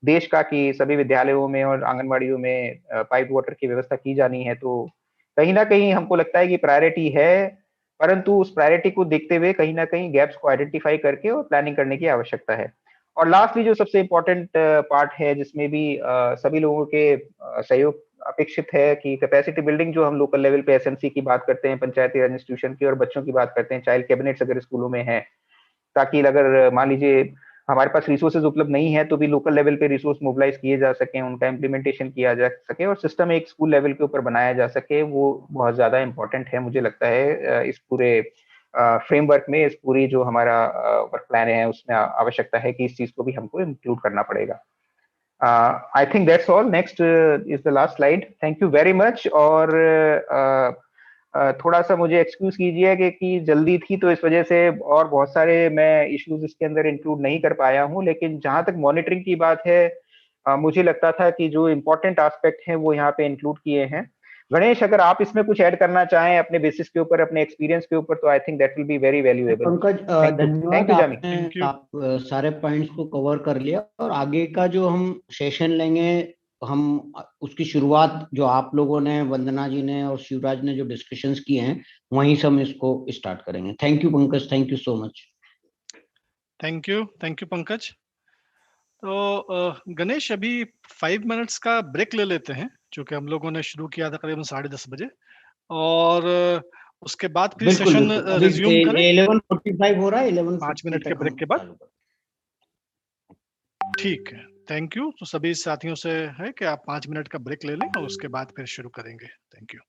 Speaker 10: देश का कि सभी विद्यालयों में और आंगनबाड़ियों में पाइप वाटर की व्यवस्था की जानी है। तो कहीं ना कहीं हमको लगता है कि प्रायोरिटी है, परंतु उस प्रायोरिटी को देखते हुए कहीं ना कहीं गैप्स को आइडेंटिफाई करके और प्लानिंग करने की आवश्यकता है। और लास्टली जो सबसे इम्पोर्टेंट पार्ट है जिसमें भी सभी लोगों के सहयोग अपेक्षित है कि कैपेसिटी बिल्डिंग, जो हम लोकल लेवल पे SMC की बात करते हैं, पंचायती राज इंस्टीट्यूशन की, और बच्चों की बात करते हैं, चाइल्ड कैबिनेट्स अगर स्कूलों में है, ताकि अगर मान लीजिए हमारे पास रिसोर्सेज उपलब्ध नहीं है तो भी लोकल लेवल पे रिसोर्स मोबिलाइज किए जा सके, उनका इम्प्लीमेंटेशन किया जा सके और सिस्टम एक स्कूल लेवल के ऊपर बनाया जा सके, वो बहुत ज्यादा इंपॉर्टेंट है मुझे लगता है। इस पूरे फ्रेमवर्क में, इस पूरी जो हमारा वर्क प्लान है उसमें आवश्यकता है कि इस चीज को भी हमको इंक्लूड करना पड़ेगा। I think that's all. Next is the last slide. Thank you very much. और थोड़ा सा मुझे एक्सक्यूज कीजिए कि जल्दी थी तो इस वजह से और बहुत सारे मैं इश्यूज इसके अंदर इंक्लूड नहीं कर पाया हूँ, लेकिन जहां तक मॉनिटरिंग की बात है मुझे लगता था कि जो इम्पोर्टेंट एस्पेक्ट हैं वो यहाँ पे इंक्लूड किए हैं। गणेश, अगर आप इसमें कुछ ऐड करना चाहें अपने बेसिस के ऊपर, अपने एक्सपीरियंस के ऊपर, तो I think that will be very valuable.
Speaker 1: Pankaj धन्यवाद,
Speaker 10: थैंक यू जामी।
Speaker 1: आपने सारे पॉइंट्स को कवर कर लिया और आगे का जो हम सेशन लेंगे, हम उसकी शुरुआत जो आप लोगों ने, वंदना जी ने और शिवराज ने जो डिस्कशंस किए हैं वहीं से हम इसको स्टार्ट करेंगे। Thank you Pankaj, thank you so much.
Speaker 4: Thank you Pankaj. तो गणेश, अभी 5 मिनट्स का ब्रेक ले लेते हैं, जो कि हम लोगों ने शुरू किया था करीबन 10:30 बजे, और उसके बाद फिर सेशन रिज्यूम करें।
Speaker 1: 11:45 हो रहा है,
Speaker 4: 5 मिनट के ब्रेक के बाद। ठीक है, थैंक यू। तो सभी साथियों से है कि आप 5 मिनट का ब्रेक ले लें और उसके बाद फिर शुरू करेंगे। Thank you.